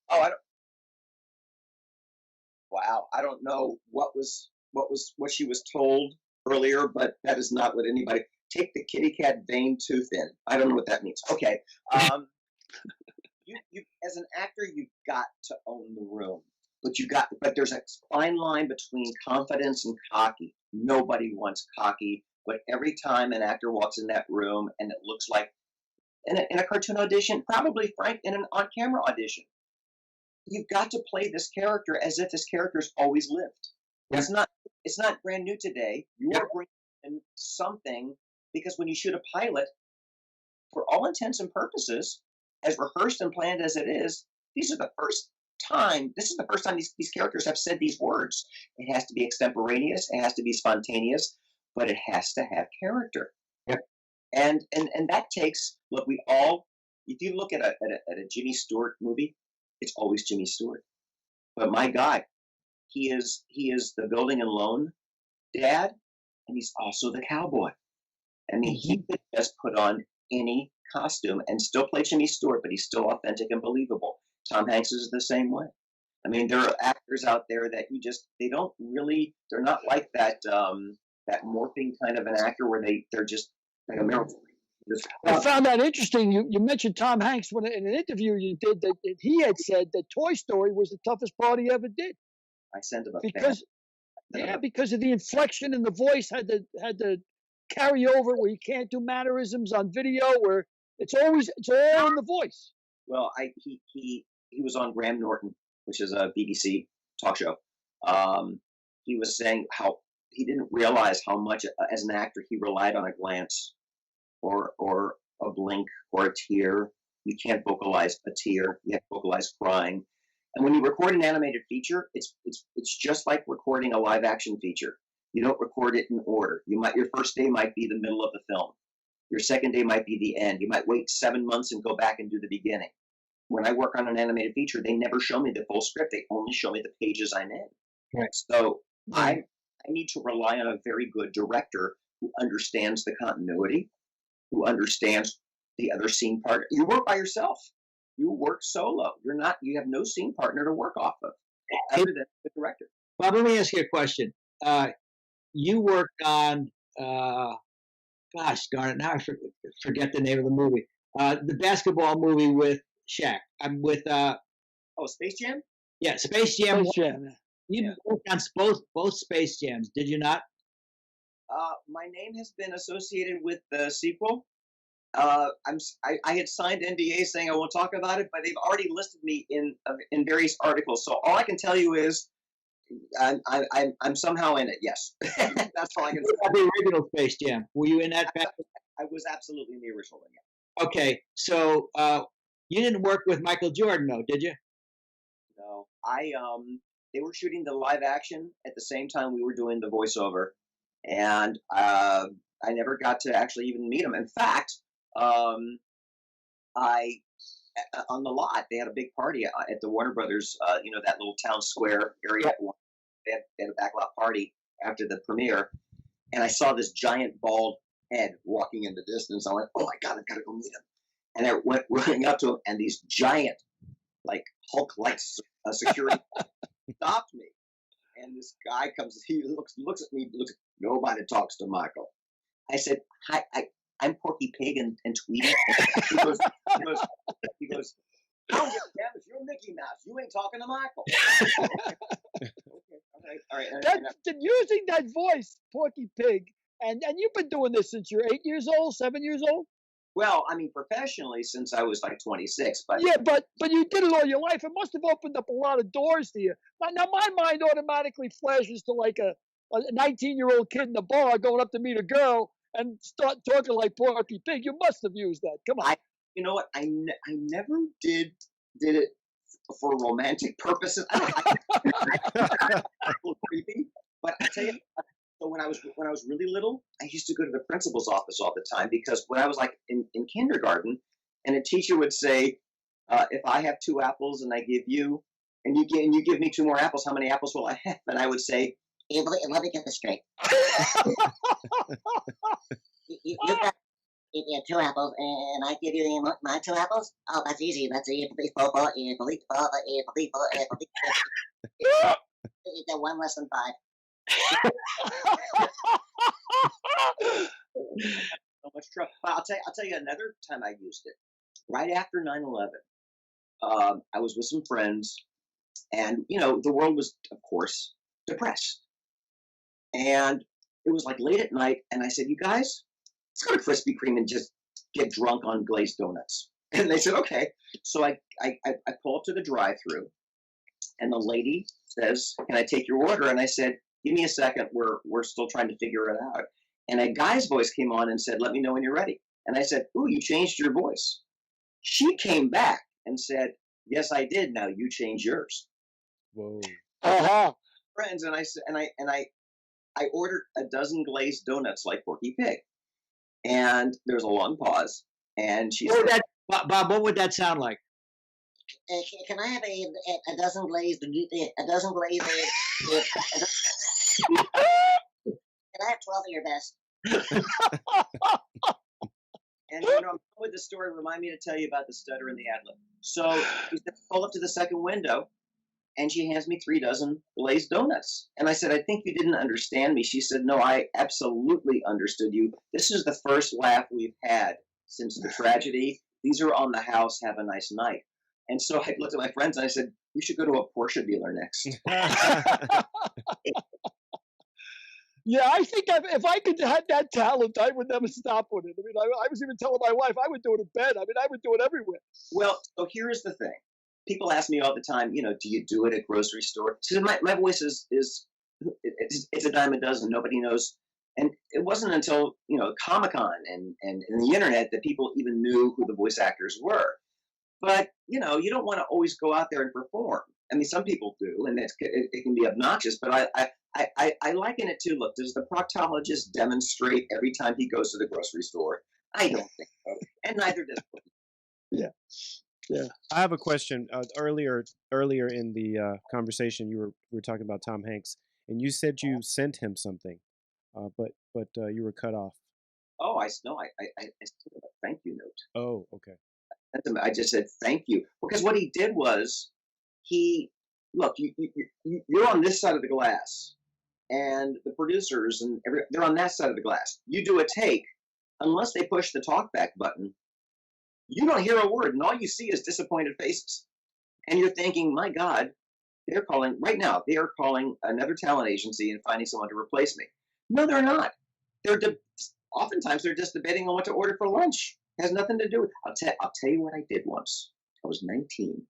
Oh, I don't know what she was told earlier, but that is not what anybody. take the kitty cat vein tooth in. I don't know what that means. Okay. You as an actor, you've got to own the room. But there's a fine line between confidence and cocky. Nobody wants cocky, but every time an actor walks in that room and it looks like in a cartoon audition, probably Frank in an on-camera audition, you've got to play this character as if this character's always lived. Yeah. It's not brand new today. You are bringing in something, because when you shoot a pilot, for all intents and purposes, as rehearsed and planned as it is, this is the first time these characters have said these words. It has to be extemporaneous, it has to be spontaneous, but it has to have character. Yep. And that takes, look, if you look at a Jimmy Stewart movie, it's always Jimmy Stewart. But my God, he is the building and loan dad, and he's also the cowboy. I mean, he could just put on any costume and still play Jimmy Stewart, but he's still authentic and believable. Tom Hanks is the same way. I mean, there are actors out there that they're not like that morphing kind of an actor where they're just like a miracle. I found that interesting. You mentioned Tom Hanks in an interview you did that he had said that Toy Story was the toughest part he ever did. I sent him a because of the inflection in the voice had to carry over where you can't do mannerisms on video where it's all in the voice. Well, he was on Graham Norton, which is a BBC talk show. He was saying how he didn't realize how much as an actor he relied on a glance or a blink or a tear. You can't vocalize a tear. You have to vocalize crying. And when you record an animated feature, it's just like recording a live action feature. You don't record it in order. Your first day might be the middle of the film. Your second day might be the end. You might wait 7 months and go back and do the beginning. When I work on an animated feature, they never show me the full script. They only show me the pages I'm in. Right. So I need to rely on a very good director who understands the continuity, who understands the other scene part. You work by yourself. You work solo. You have no scene partner to work off of other than the director. Bob, let me ask you a question. You worked on, gosh darn it, now I forget the name of the movie. The basketball movie with Shaq. I'm with Space Jam? Yeah, Space Jam. Space Jam. You worked on both Space Jams, did you not? My name has been associated with the sequel. I had signed NDA saying I won't talk about it, but they've already listed me in various articles. So all I can tell you is I'm somehow in it. Yes, that's all I can say. The original Space Jam. Were you in that? I was absolutely in the original one. Yeah. Okay, so you didn't work with Michael Jordan, though, did you? No, they were shooting the live action at the same time we were doing the voiceover, and I never got to actually even meet him. In fact, on the lot, they had a big party at the Warner Brothers, that little town square area. They had a backlot party after the premiere, and I saw this giant bald head walking in the distance. I went, "Oh my God, I've got to go meet him!" And I went running up to him, and these giant, like Hulk-like security stopped me. And this guy comes, he looks at me, nobody talks to Michael. I said, "Hi, I'm Porky Pig and Tweety." He goes, "I don't give a damn if you're Mickey Mouse. You ain't talking to Michael." Okay, all right. Using that voice, Porky Pig, and you've been doing this since you're 8 years old, 7 years old? Well, I mean, professionally since I was like 26, but yeah, but you did it all your life. It must have opened up a lot of doors to you. Now, my mind automatically flashes to like a 19-year-old kid in a bar going up to meet a girl and start talking like Porky Pig. You must have used that. Come on. You know what? I never did it for romantic purposes. I a little creepy, but I tell you. So when I was really little, I used to go to the principal's office all the time because when I was like in kindergarten, and a teacher would say, "If I have 2 apples and I give you, and you give me 2 more apples, how many apples will I have?" And I would say, "Let me get this straight. you got 2 apples, and I give you my 2 apples. Oh, that's easy. That's the 1 less than 5." So much trouble. But I'll tell you another time I used it. Right after 9/11, I was with some friends, and the world was, of course, depressed. And it was like late at night, and I said, "You guys, let's go to Krispy Kreme and just get drunk on glazed donuts." And they said, "Okay." So I pull up to the drive-through, and the lady says, "Can I take your order?" And I said, "Give me a second. We're still trying to figure it out." And a guy's voice came on and said, "Let me know when you're ready." And I said, "Ooh, you changed your voice." She came back and said, "Yes, I did. Now you change yours." Whoa. Uh-huh. Friends, and I said, I ordered a dozen glazed donuts like Porky Pig, and there was a long pause, and she said, Bob, what would that sound like? Can I have a dozen glazed? A dozen glazed. Can I have 12 of your best? and I'm with the story. Remind me to tell you about the stutter and the ad-lib. So she said, "Pull up to the second window," and she hands me 3 dozen glazed donuts. And I said, "I think you didn't understand me." She said, "No, I absolutely understood you. This is the first laugh we've had since the tragedy. These are on the house. Have a nice night." And so I looked at my friends and I said, "We should go to a Porsche dealer next." Yeah, I think if I could have that talent, I would never stop with it. I mean, I was even telling my wife I would do it in bed. I mean, I would do it everywhere. Well, so here's the thing. People ask me all the time, do you do it at grocery store? So my voice is it's a dime a dozen. Nobody knows. And it wasn't until, Comic-Con and the internet that people even knew who the voice actors were. But, you don't want to always go out there and perform. I mean, some people do, and it can be obnoxious, but I liken it to, look, does the proctologist demonstrate every time he goes to the grocery store? I don't think so. And neither does Porky. Yeah. I have a question. Earlier in the conversation, we were talking about Tom Hanks, and you said you sent him something, but you were cut off. Oh, I sent him a thank you note. Oh, okay. I just said thank you, because what he did was you're on this side of the glass, and the producers and they're on that side of the glass. You do a take, unless they push the talkback button, you don't hear a word, and all you see is disappointed faces. And you're thinking, my God, they're calling right now. They are calling another talent agency and finding someone to replace me. No, they're not. Oftentimes they're just debating on what to order for lunch. It has nothing to do with. I'll tell you what I did once. I was 19,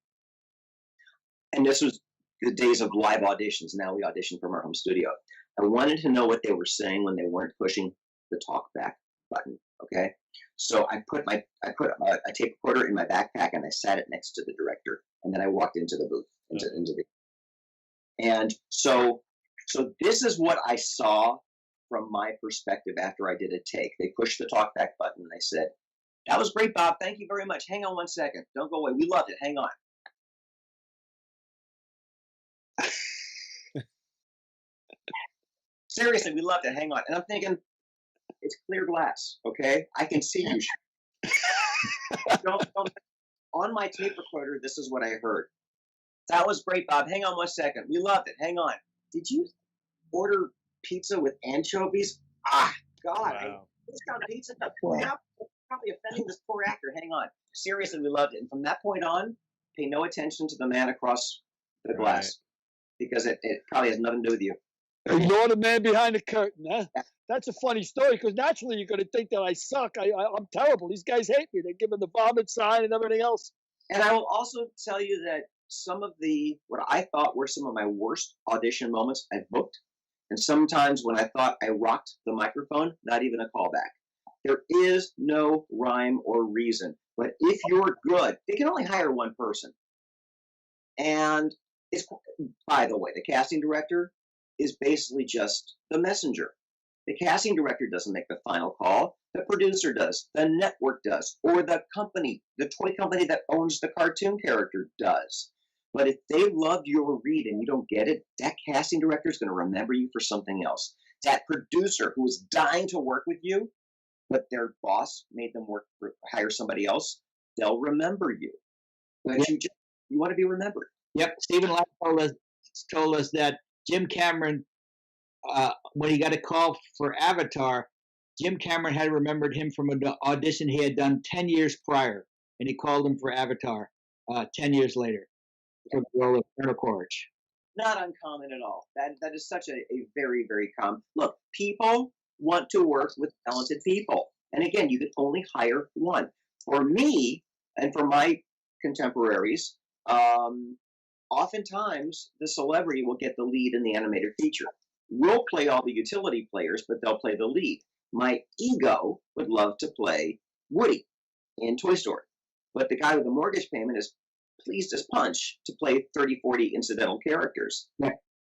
and this was the days of live auditions. Now we audition from our home studio. I wanted to know what they were saying when they weren't pushing the talkback button. Okay, so I put a tape recorder in my backpack and I sat it next to the director, and then I walked into the booth and so this is what I saw from my perspective after I did a take. They pushed the talkback button and they said, "That was great, Bob. Thank you very much. Hang on one second. Don't go away. We loved it. Hang on." Seriously, we loved it. Hang on. And I'm thinking, it's clear glass, okay? I can see you. don't. On my tape recorder, this is what I heard. "That was great, Bob. Hang on one second. We loved it. Hang on. Did you order pizza with anchovies? Ah, God. Wow. Who's got pizza? Wow. Probably offending this poor actor. Hang on. Seriously, we loved it." And from that point on, pay no attention to the man across the glass, because it probably has nothing to do with you. Ignore the man behind the curtain, huh? That's a funny story, because naturally you're going to think that I suck. I'm terrible. These guys hate me. They're giving the vomit sign and everything else. And I will also tell you that some of what I thought were some of my worst audition moments I've booked. And sometimes when I thought I rocked the microphone, not even a callback. There is no rhyme or reason. But if you're good, they can only hire one person. And by the way, the casting director is basically just the messenger. The casting director doesn't make the final call. The producer does. The network does. Or the company, the toy company that owns the cartoon character does. But if they loved your read and you don't get it, that casting director is going to remember you for something else. That producer who is dying to work with you, but their boss made them hire somebody else, they'll remember you. But you want to be remembered. Yep. Stephen Lapp told us that Jim Cameron, when he got a call for Avatar, Jim Cameron had remembered him from an audition he had done 10 years prior, and he called him for Avatar 10 years later for the role of Colonel Quaritch. Not uncommon at all. That is such a very, very common. Look, people want to work with talented people. And again, you can only hire one. For me and for my contemporaries, oftentimes the celebrity will get the lead in the animated feature. We'll play all the utility players, but they'll play the lead. My ego would love to play Woody in Toy Story, but the guy with the mortgage payment is pleased as punch to play 30, 40 incidental characters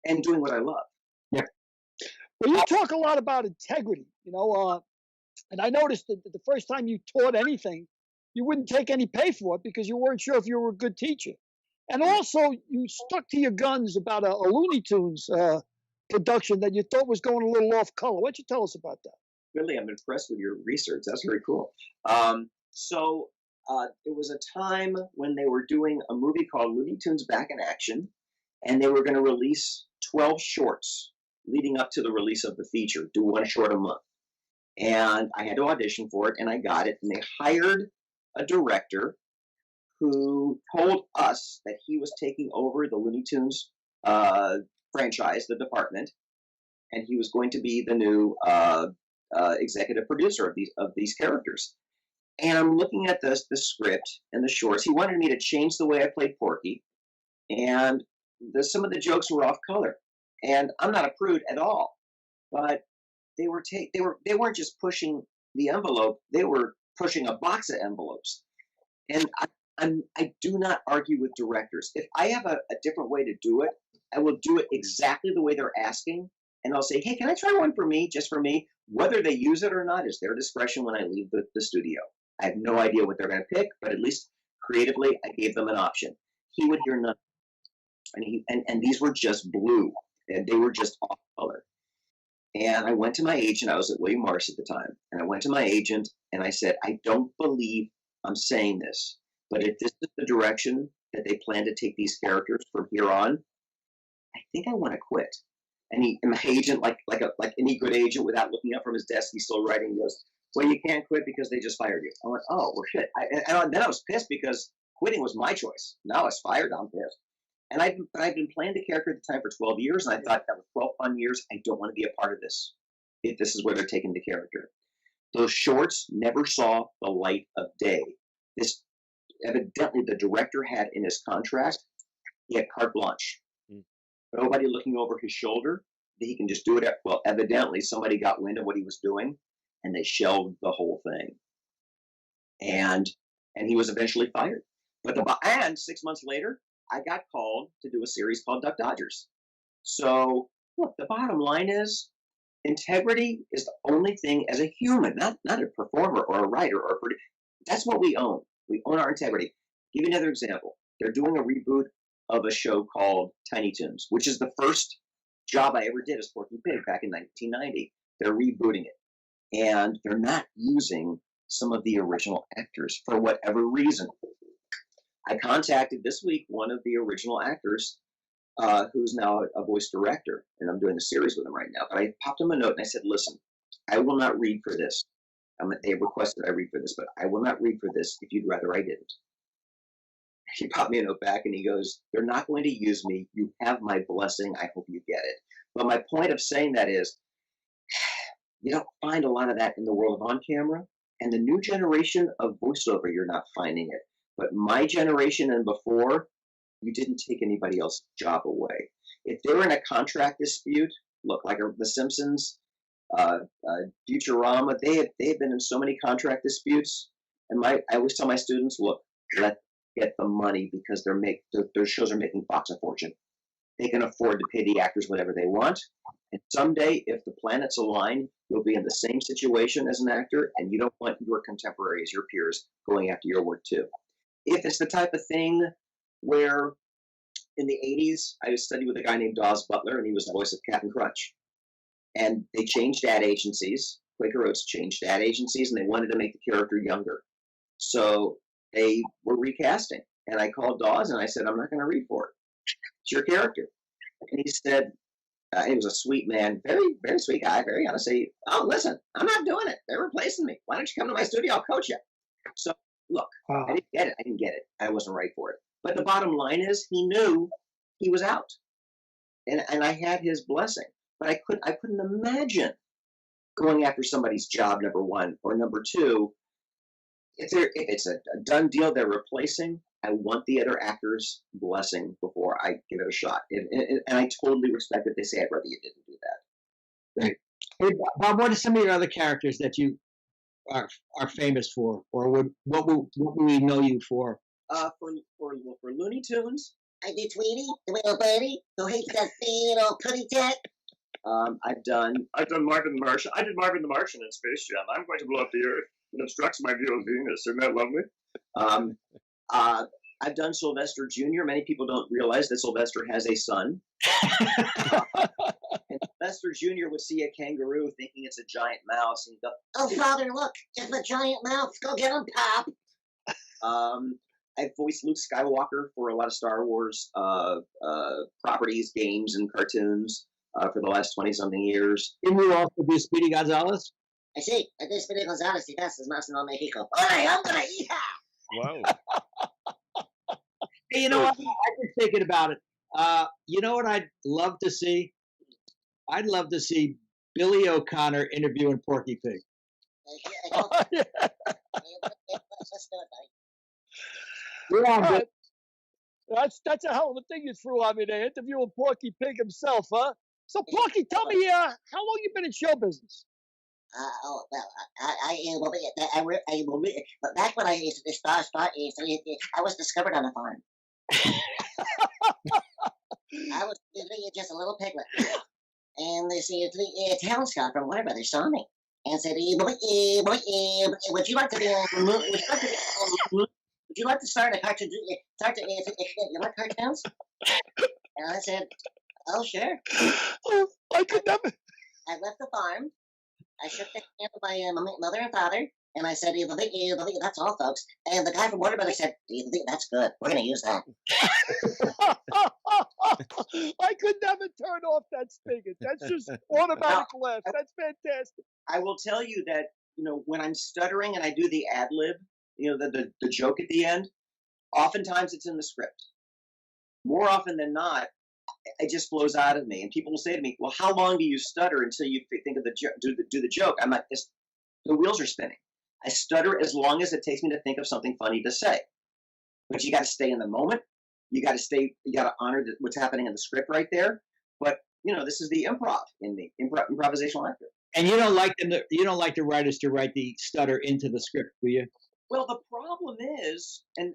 and doing what I love. Well, you talk a lot about integrity, and I noticed that the first time you taught anything, you wouldn't take any pay for it because you weren't sure if you were a good teacher. And also, you stuck to your guns about a Looney Tunes production that you thought was going a little off color. Why don't you tell us about that? Really, I'm impressed with your research. That's very cool. It was a time when they were doing a movie called Looney Tunes Back in Action, and they were going to release 12 shorts leading up to the release of the feature, do one short a month. And I had to audition for it, and I got it. And they hired a director who told us that he was taking over the Looney Tunes franchise, the department, and he was going to be the new executive producer of these characters. And I'm looking at the script and the shorts. He wanted me to change the way I played Porky, and some of the jokes were off color. And I'm not a prude at all, but they weren't just pushing the envelope; they were pushing a box of envelopes. And I do not argue with directors. If I have a different way to do it, I will do it exactly the way they're asking, and I'll say, "Hey, can I try one for me, just for me?" Whether they use it or not is their discretion when I leave the studio. I have no idea what they're going to pick, but at least creatively, I gave them an option. He would hear nothing, and these were just blue, and they were just off color. And I went to my agent. I was at William Morris at the time, and I went to my agent and I said, "I don't believe I'm saying this, but if this is the direction that they plan to take these characters from here on, I think I want to quit." And my agent, like any good agent, without looking up from his desk, he's still writing. He goes, "Well, you can't quit because they just fired you." I went, "Oh, well, shit." Then I was pissed because quitting was my choice. Now I was fired. I'm pissed. And I've been playing the character at the time for 12 years, and I thought that was 12 fun years. I don't want to be a part of this if this is where they're taking the character. Those shorts never saw the light of day. This evidently the director had in his contract. He had carte blanche. Nobody looking over his shoulder. He can just do it. Well, evidently somebody got wind of what he was doing, and they shelved the whole thing. And he was eventually fired. And 6 months later, I got called to do a series called Duck Dodgers. So look, the bottom line is integrity is the only thing as a human, not a performer or a writer or a producer. That's what we own. We own our integrity. Give you another example. They're doing a reboot of a show called Tiny Toons, which is the first job I ever did as Porky Pig back in 1990. They're rebooting it, and they're not using some of the original actors for whatever reason. I contacted this week one of the original actors, who's now a voice director, and I'm doing a series with him right now. But I popped him a note and I said, "Listen, I will not read for this. They requested I read for this, but I will not read for this if you'd rather I didn't." He popped me a note back and he goes, "They're not going to use me. You have my blessing. I hope you get it." But my point of saying that is, you don't find a lot of that in the world of on camera, and the new generation of voiceover, you're not finding it. But my generation and before, you didn't take anybody else's job away. If they were in a contract dispute, look, like The Simpsons, Futurama, they have been in so many contract disputes. And I always tell my students, look, let get the money because their shows are making Fox a fortune. They can afford to pay the actors whatever they want. And someday, if the planets align, you'll be in the same situation as an actor, and you don't want your contemporaries, your peers, going after your work too. If it's the type of thing where in the 80s, I studied with a guy named Dawes Butler, and he was the voice of Captain Crunch. And they changed ad agencies. Quaker Oats changed ad agencies, and they wanted to make the character younger. So they were recasting. And I called Dawes, and I said, "I'm not going to read for it. It's your character." And he said, He was a sweet man, very, very sweet guy, very honestly. Oh, listen, I'm not doing it. They're replacing me. Why don't you come to my studio? I'll coach you. So look, I didn't get it. I didn't get it. I wasn't right for it. But the bottom line is, he knew he was out, and I had his blessing. But I couldn't imagine going after somebody's job, number one, or number two. If it's a done deal, they're replacing. I want the other actor's blessing before I give it a shot. And I totally respect that they say I'd rather you didn't do that. Right. Hey, Bob, what are some of your other characters that you are famous for, or what would we know you for? For Looney Tunes, I did Tweety, the little birdie who hates that big old putty jet. I've done Marvin the Martian. I did Marvin the Martian in Space Jam. I'm going to blow up the Earth. It obstructs my view of Venus. Isn't that lovely? I've done Sylvester Jr. Many people don't realize that Sylvester has a son. And Sylvester Jr. would see a kangaroo thinking it's a giant mouse, and he'd go, Oh, Father, look, it's a giant mouse. Go get him, Pop. I've voiced Luke Skywalker for a lot of Star Wars properties, games, and cartoons for the last 20-something years. Didn't you also do Speedy Gonzalez? I see. I did Speedy Gonzalez y Pastas Más No Mexico. All right, I'm going to eat Wow. Hey, you know what? I was thinking about it. You know what I'd love to see? I'd love to see Billy O'Connor interviewing Porky Pig. Let's do it, buddy. Yeah, That's a hell of a thing you threw on me there, interviewing Porky Pig himself, huh? So, Porky, tell me, how long you been in show business? But back when I used to start, I was discovered on a farm. I was just a little piglet. And they see a talent scout from Warner Brothers saw me and said, would you like to be would you like to start a cartoon? You like cartoons? And I said, oh, sure. Oh, I could never. I left the farm. I shook the hand of my mother and father, and I said, that's all, folks. And the guy from Warner Brothers said, that's good. We're going to use that. I could never turn off that spigot. That's just automatic laugh. That's fantastic. I will tell you that, when I'm stuttering and I do the ad lib, the joke at the end, oftentimes it's in the script. More often than not, it just flows out of me. And people will say to me, well, how long do you stutter until you think of do the joke? I'm like, the wheels are spinning. I stutter as long as it takes me to think of something funny to say. But you got to stay in the moment. You got to honor what's happening in the script right there. But, this is the improv in me, improvisational actor. And you don't like the writers to write the stutter into the script, do you? Well, the problem is, and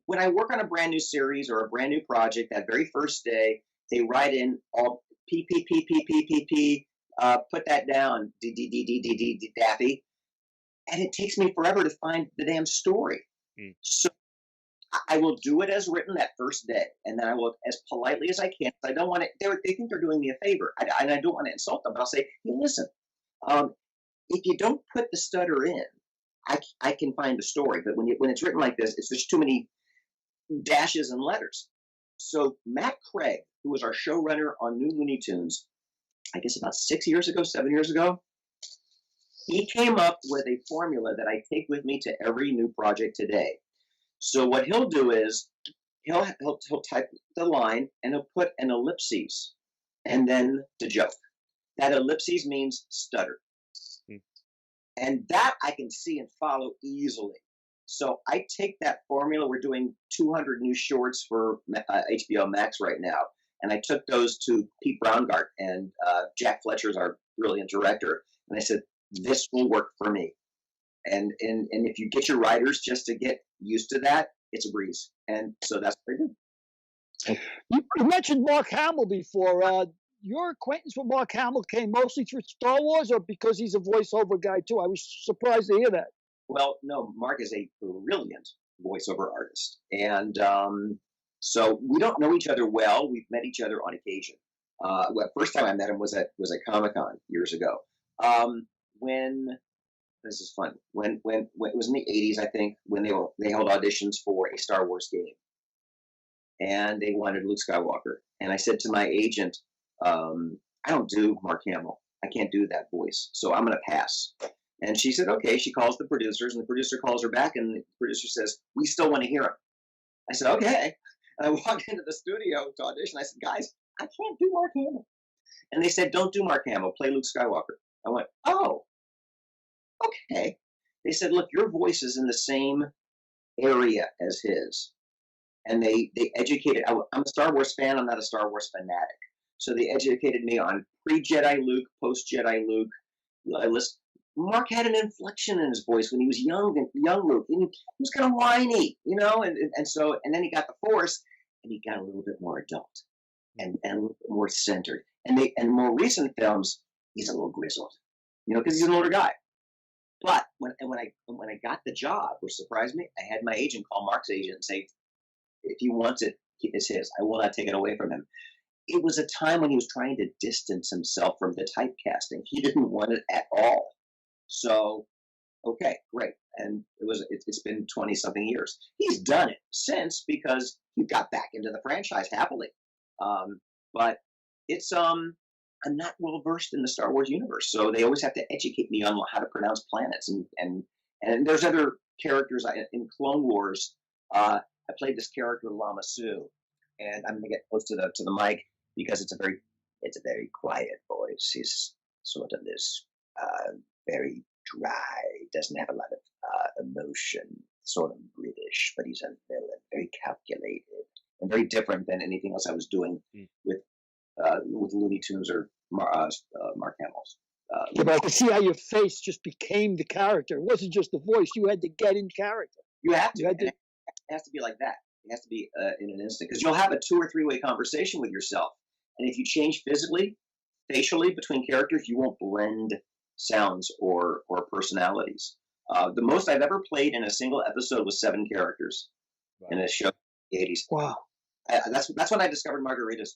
when I work on a brand new series or a brand new project, that very first day, they write in all P, put that down, D, Daffy. And it takes me forever to find the damn story. So I will do it as written that first day. And then I will, as politely as I can, I don't want it, they think they're doing me a favor. And I don't want to insult them, but I'll say, hey, listen, if you don't put the stutter in, I can find the story. But when it's written like this, there's too many dashes and letters. So Matt Craig, who was our showrunner on New Looney Tunes, I guess about 7 years ago, he came up with a formula that I take with me to every new project today. So what he'll do is he'll type the line and he'll put an ellipses and then the joke. That ellipses means stutter. And that I can see and follow easily. So I take that formula. We're doing 200 new shorts for HBO Max right now. And I took those to Pete Browngardt, and Jack Fletcher is our brilliant director. And I said, this will work for me. And if you get your writers just to get used to that, it's a breeze. And so that's what I do. You mentioned Mark Hamill before. Your acquaintance with Mark Hamill came mostly through Star Wars, or because he's a voiceover guy too? I was surprised to hear that. Well, no, Mark is a brilliant voiceover artist. And so we don't know each other well. We've met each other on occasion. First time I met him was at Comic-Con years ago. This is fun. When it was in the 80s, I think, when they held auditions for a Star Wars game. and they wanted Luke Skywalker. And I said to my agent, I don't do Mark Hamill. I can't do that voice, so I'm going to pass. And she said, okay. She calls the producers, and the producer calls her back, and the producer says, we still want to hear him. I said, okay. And I walked into the studio to audition. I said, guys, I can't do Mark Hamill. And they said, don't do Mark Hamill. Play Luke Skywalker. I went, oh, okay. They said, look, your voice is in the same area as his. And they educated. I'm a Star Wars fan. I'm not a Star Wars fanatic. So they educated me on pre-Jedi Luke, post-Jedi Luke. Mark had an inflection in his voice when he was young Luke. And he was kind of whiny, and so then he got the Force, and he got a little bit more adult and a little bit more centered. And more recent films, he's a little grizzled, because he's an older guy. But when I got the job, which surprised me, I had my agent call Mark's agent and say, if he wants it, it's his. I will not take it away from him. It was a time when he was trying to distance himself from the typecasting. He didn't want it at all. So, okay, great. And it's been 20-something years. He's done it since because he got back into the franchise happily. But it's I'm not well versed in the Star Wars universe, so they always have to educate me on how to pronounce planets. And there's other characters in Clone Wars. I played this character Lama Su, and I'm going to get close to the mic because it's a very quiet voice. He's sort of this very dry, doesn't have a lot of emotion, sort of British, but he's a villain, very calculated, and very different than anything else I was doing with Looney Tunes or Mark Hamill's. But I could see how your face just became the character. It wasn't just the voice. You had to get in character. You have to. It has to be like that. It has to be in an instant, because you'll have a 2 or 3 way conversation with yourself, and if you change physically, facially between characters, you won't blend sounds or personalities. The most I've ever played in a single episode was 7 characters in a show in the 80s. Wow. That's when I discovered margaritas.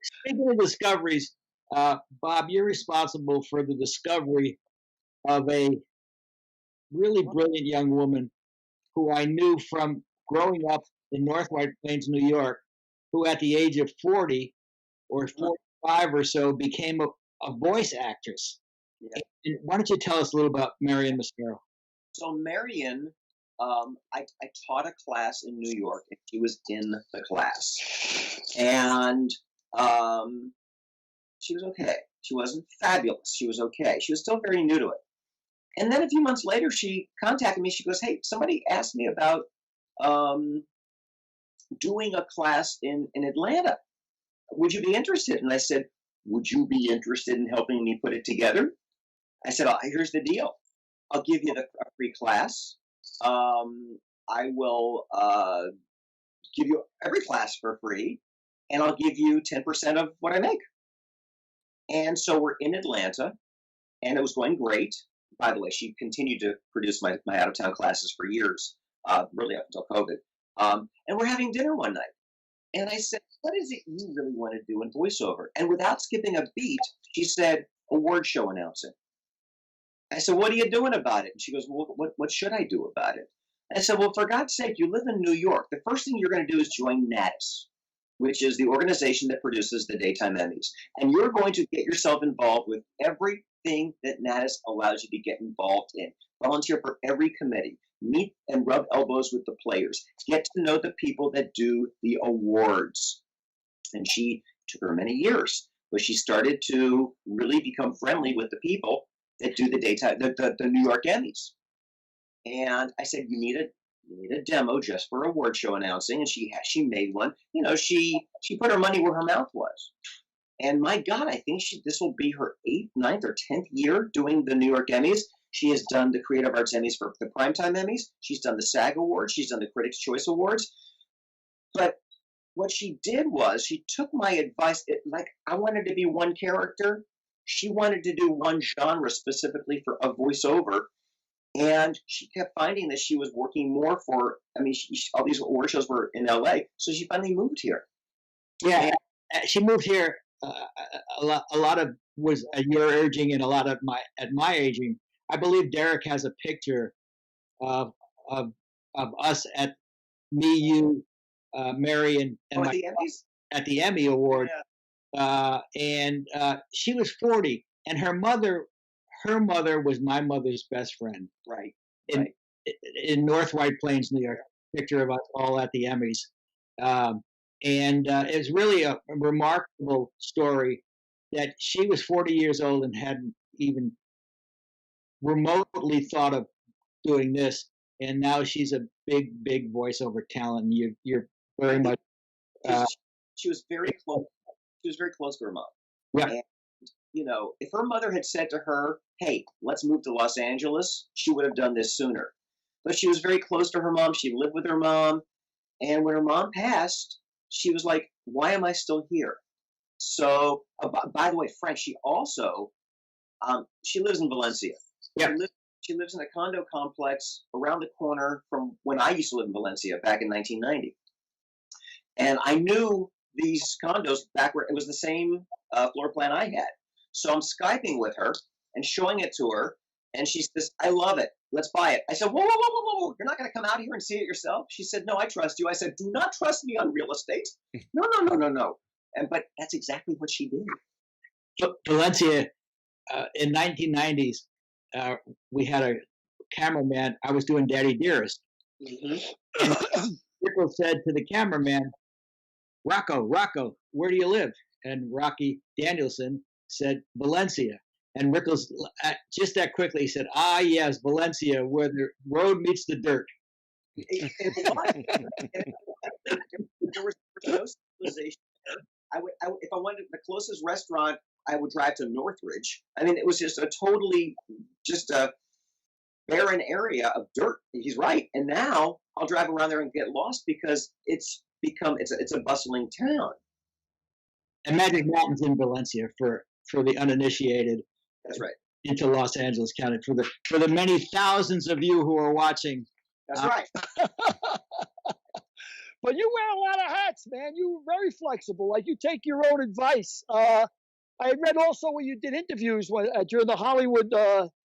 Speaking of discoveries, Bob, you're responsible for the discovery of a really brilliant young woman who I knew from growing up in North White Plains, New York, who at the age of 40 or 45 or so became a voice actress. Yeah. And why don't you tell us a little about Marion Mascaro? So Marion, I taught a class in New York, and she was in the class. And she was okay. She wasn't fabulous. She was okay. She was still very new to it. And then a few months later, she contacted me. She goes, hey, somebody asked me about doing a class in Atlanta. Would you be interested? And I said, would you be interested in helping me put it together? I said, here's the deal. I'll give you a free class. I will give you every class for free, and I'll give you 10% of what I make. And so we're in Atlanta, and it was going great. By the way, she continued to produce my out-of-town classes for years, really up until COVID. And we're having dinner one night. And I said, what is it you really want to do in voiceover? And without skipping a beat, she said, award show announcing. I said, what are you doing about it? And she goes, well, what should I do about it? I said, well, for God's sake, you live in New York. The first thing you're going to do is join NATS, which is the organization that produces the daytime Emmys. And you're going to get yourself involved with everything that NATS allows you to get involved in. Volunteer for every committee. Meet and rub elbows with the players. Get to know the people that do the awards. And she took her many years, but she started to really become friendly with the people that do the daytime, the New York Emmys. And I said, you need a demo just for award show announcing. And she made one. You know, she put her money where her mouth was. And my God, I think this will be her 8th, 9th, or 10th year doing the New York Emmys. She has done the Creative Arts Emmys for the Primetime Emmys. She's done the SAG Awards. She's done the Critics' Choice Awards. But what she did was she took my advice. Like, I wanted to be one character. She wanted to do one genre specifically for a voiceover. And she kept finding that she was working more for, all these award shows were in LA. So she finally moved here. Yeah, she moved here. A lot of was at your urging and a lot of my aging. I believe Derek has a picture of us at me, you, Mary, and Oh, my at the Emmys? at the Emmy Award. Yeah. And she was 40, and her mother was my mother's best friend Right. in Right. in North White Plains, New York. Picture of us all at the Emmys, and it's really a remarkable story that she was 40 years old and hadn't even remotely thought of doing this, and now she's a big voiceover talent. And you're very much. She was very close. She was very close to her mom. Yeah. And, you know, if her mother had said to her, "Hey, let's move to Los Angeles," she would have done this sooner. But she was very close to her mom. She lived with her mom, and when her mom passed, she was like, "Why am I still here?" So, by the way, Frank, she also she lives in Valencia. Yeah. She lives in a condo complex around the corner from when I used to live in Valencia back in 1990. And I knew these condos back where it was the same floor plan I had. So I'm Skyping with her and showing it to her. And she says, "I love it. Let's buy it." I said, "Whoa, whoa, whoa, whoa, whoa. You're not going to come out here and see it yourself?" She said, "No, I trust you." I said, "Do not trust me on real estate." No, no, no, no, no. But that's exactly what she did. Valencia, in 1990s, we had a cameraman. I was doing Daddy Dearest. Mm-hmm. Rickles said to the cameraman, Rocco, where do you live?" And Rocky Danielson said, "Valencia." And Rickles, just that quickly, said, "Ah, yes, Valencia, where the road meets the dirt." There was no civilization there. If I wanted the closest restaurant, I would drive to Northridge. I mean, it was just a totally just a barren area of dirt. He's right. And now I'll drive around there and get lost because it's a bustling town. And Magic Mountain's in Valencia for the uninitiated. That's right. Into Los Angeles County. For the many thousands of you who are watching. That's right. But you wear a lot of hats, man. You're very flexible. Like, you take your own advice. I read also when you did interviews during the Hollywood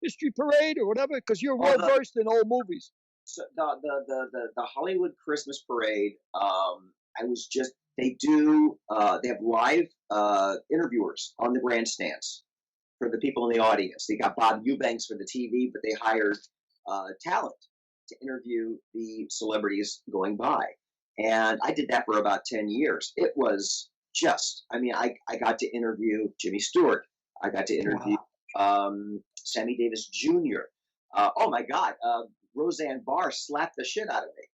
History Parade or whatever, because you're well versed in old movies. So the Hollywood Christmas Parade. They have live interviewers on the grandstands for the people in the audience. They got Bob Eubanks for the TV, but they hired talent to interview the celebrities going by. And I did that for about 10 years. It was I got to interview Jimmy Stewart. I got to interview Sammy Davis Jr. Oh my God, Roseanne Barr slapped the shit out of me.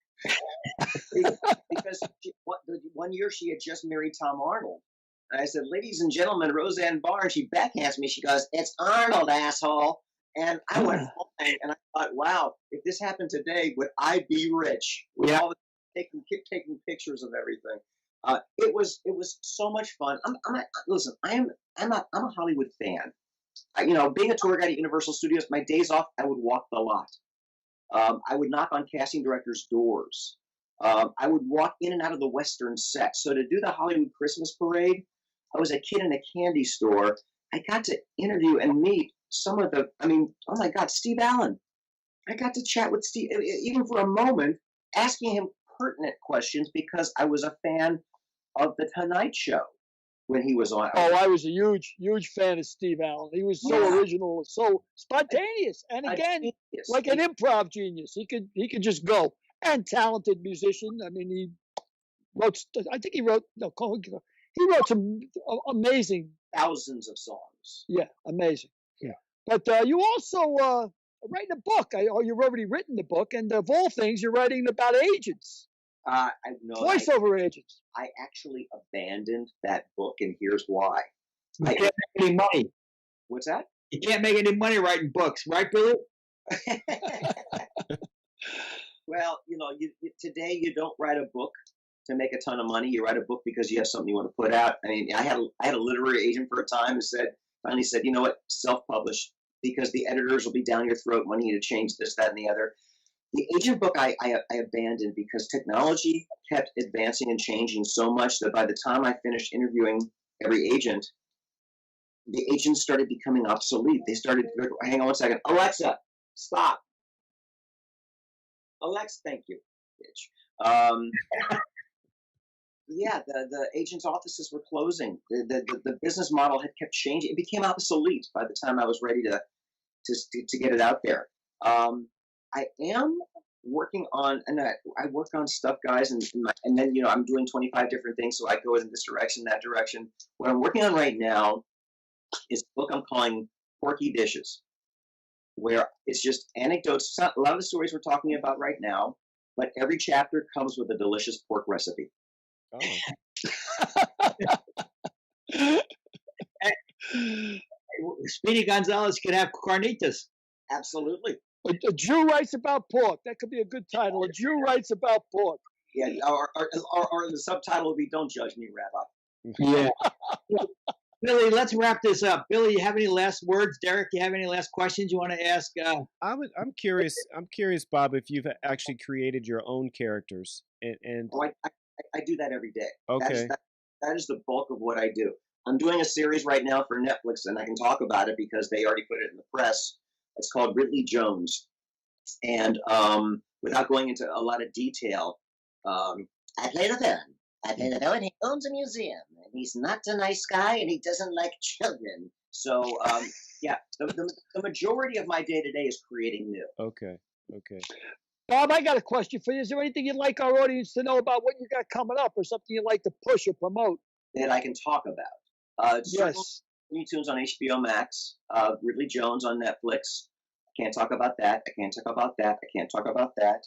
Because one year she had just married Tom Arnold. And I said, "Ladies and gentlemen, Roseanne Barr." And she backhands me. She goes, "It's Arnold, asshole." And I went home and I thought, wow, if this happened today, would I be rich? With all the taking pictures of everything. It was so much fun. I'm a Hollywood fan. Being a tour guide at Universal Studios, my days off, I would walk the lot. I would knock on casting directors' doors. I would walk in and out of the Western set. So to do the Hollywood Christmas Parade, I was a kid in a candy store. I got to interview and meet some of oh my God, Steve Allen. I got to chat with Steve, even for a moment, asking him pertinent questions because I was a fan of The Tonight Show when he was on. Oh, I was a huge fan of Steve Allen. He was so original, so spontaneous, and again, like an improv genius. He could just go. And talented musician. I mean, he wrote some amazing, thousands of songs. Yeah, amazing. Yeah. But you also writing a book. You've already written the book, and of all things, you're writing about agents. I know. Voiceover agents. I actually abandoned that book, and here's why. You can't make any money. What's that? You can't make any money writing books, right, Billy? Well, today you don't write a book to make a ton of money. You write a book because you have something you want to put out. I mean, I had a literary agent for a time who finally said, "You know what, self-publish, because the editors will be down your throat wanting you to change this, that, and the other." The agent book I abandoned because technology kept advancing and changing so much that by the time I finished interviewing every agent, the agents started becoming obsolete. They started, hang on one second, Alexa, stop. Alexa, thank you, bitch. Um, yeah, the agents' offices were closing. The business model had kept changing. It became obsolete by the time I was ready to get it out there. I am working on, and I work on stuff, guys, and then I'm doing 25 different things, so I go in this direction, that direction. What I'm working on right now is a book I'm calling Porky Dishes, where it's just anecdotes. It's not a lot of the stories we're talking about right now, but every chapter comes with a delicious pork recipe. Oh, Speedy Gonzalez could have carnitas. Absolutely. A Jew writes about pork. That could be a good title. A Jew writes about pork. Yeah, or the subtitle will be "Don't judge me, Rabbi." Yeah. Billy, let's wrap this up. Billy, you have any last words? Derek, you have any last questions you want to ask? I'm curious. I'm curious, Bob, if you've actually created your own characters and Oh, I do that every day. okay. That is the bulk of what I do. I'm doing a series right now for Netflix, and I can talk about it because they already put it in the press. It's called Ridley Jones, and without going into a lot of detail, I play the villain. I play the villain. He owns a museum, and he's not a nice guy, and he doesn't like children. so yeah, the majority of my day to day is creating new. Okay. Bob, I got a question for you. Is there anything you'd like our audience to know about what you got coming up, or something you'd like to push or promote? That I can talk about. Yes. Looney Tunes on HBO Max, Ridley Jones on Netflix. I can't talk about that. I can't talk about that. I can't talk about that.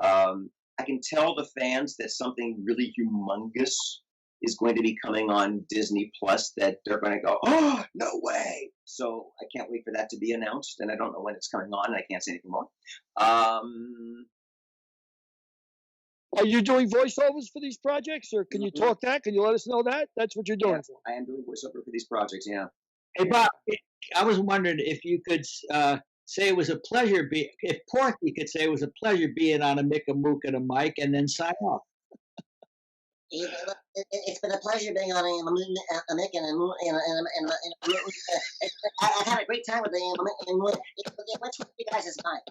I can tell the fans that something really humongous is going to be coming on Disney Plus, that they're going to go, oh, no way. So I can't wait for that to be announced, and I don't know when it's coming on. I can't say anything more. Are you doing voiceovers for these projects, or can you talk that? Can you let us know that? That's what you're doing. Yeah, I am doing voiceover for these projects, yeah. Hey, Bob, I was wondering if you could say it was a pleasure, if Porky could say it was a pleasure being on a Mick a Mook and a mic, and then sign off. It's been a pleasure being on a Mick and I've had a great time with the which one of you guys is mine?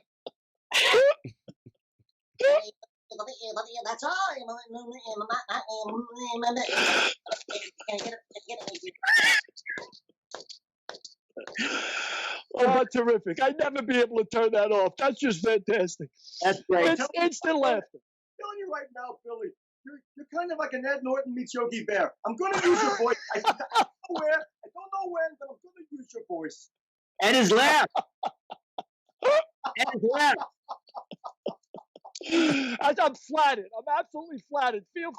That's all. Oh, terrific. I'd never be able to turn that off. That's just fantastic. That's great. It's instant laughter. Telling you right now, Billy, you're kind of like an Ed Norton meets Yogi Bear. I'm going to use your voice. I don't know when, but I'm going to use your voice. And his laugh. And his laugh. I'm flattered. I'm absolutely flattered. Feel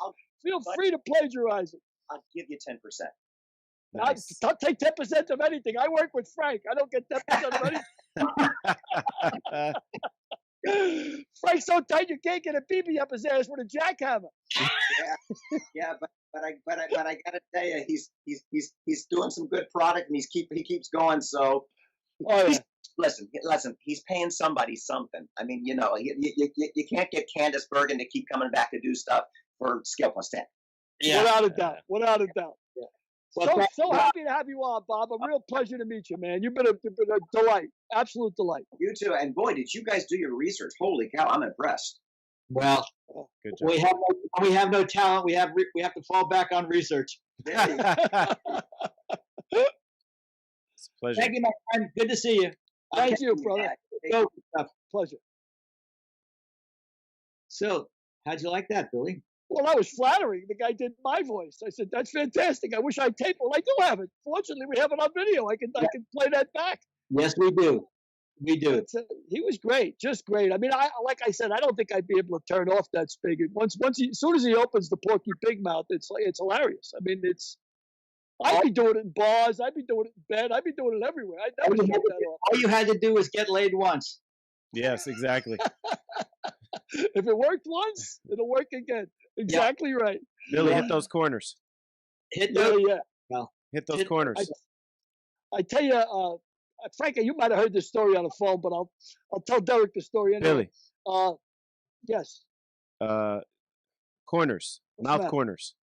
free to plagiarize it. I'll give you 10%. Nice. I'll take 10% of anything. I work with Frank. I don't get 10% of anything. Frank's so tight you can't get a BB up his ass with a jackhammer. Yeah, but I gotta tell you, he's doing some good product, and he keeps going. So, listen, he's paying somebody something. I mean, you can't get Candace Bergen to keep coming back to do stuff for Scale Plus 10. Yeah. Without a doubt. Yeah. So happy to have you on, Bob. A real pleasure to meet you, man. You've been a delight, absolute delight. You too, and boy, did you guys do your research! Holy cow, I'm impressed. Well, Good job. we have no talent. We have to fall back on research. There you go. It's a pleasure. Thank you, my friend. Good to see you. Thank you, brother. Go. Pleasure. So, how'd you like that, Billy? Well, that was flattering. The guy did my voice. I said, "That's fantastic. I wish I taped it." Well, I do have it. Fortunately, we have it on video. I can play that back. Yes, we do. We do. He was great, just great. I mean, like I said, I don't think I'd be able to turn off that spigot. As soon as he opens the Porky Big Mouth, it's hilarious. I mean, I'd be doing it in bars. I'd be doing it in bed. I'd be doing it everywhere. I'd never shut that off. All you had to do was get laid once. Yes, exactly. If it worked once, it'll work again. Exactly right. Billy, hit those corners. Hit those. Yeah. Hit those corners. I tell you, Frankie, you might have heard this story on the phone, but I'll tell Derek the story anyway. Billy. Yes. Corners. Mouth corners.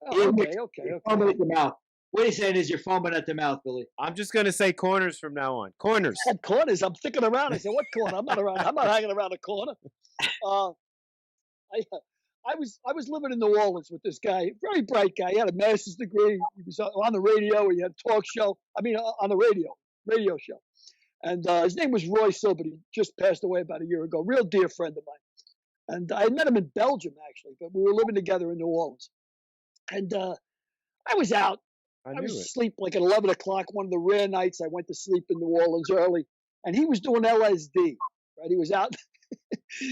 Oh, okay. Foaming at the mouth. What he's saying is you're foaming at the mouth, Billy. I'm just gonna say corners from now on. Corners. I said corners. I'm sticking around. I said, what corner? I'm not hanging around a corner. I was living in New Orleans with this guy, very bright guy. He had a master's degree. He was on the radio. He had a talk show. I mean, on the radio show. And his name was Roy Silbert. He just passed away about a year ago. Real dear friend of mine. And I met him in Belgium, actually, but we were living together in New Orleans. And I was out. I was asleep like at 11 o'clock. One of the rare nights I went to sleep in New Orleans early. And he was doing LSD, right? He was out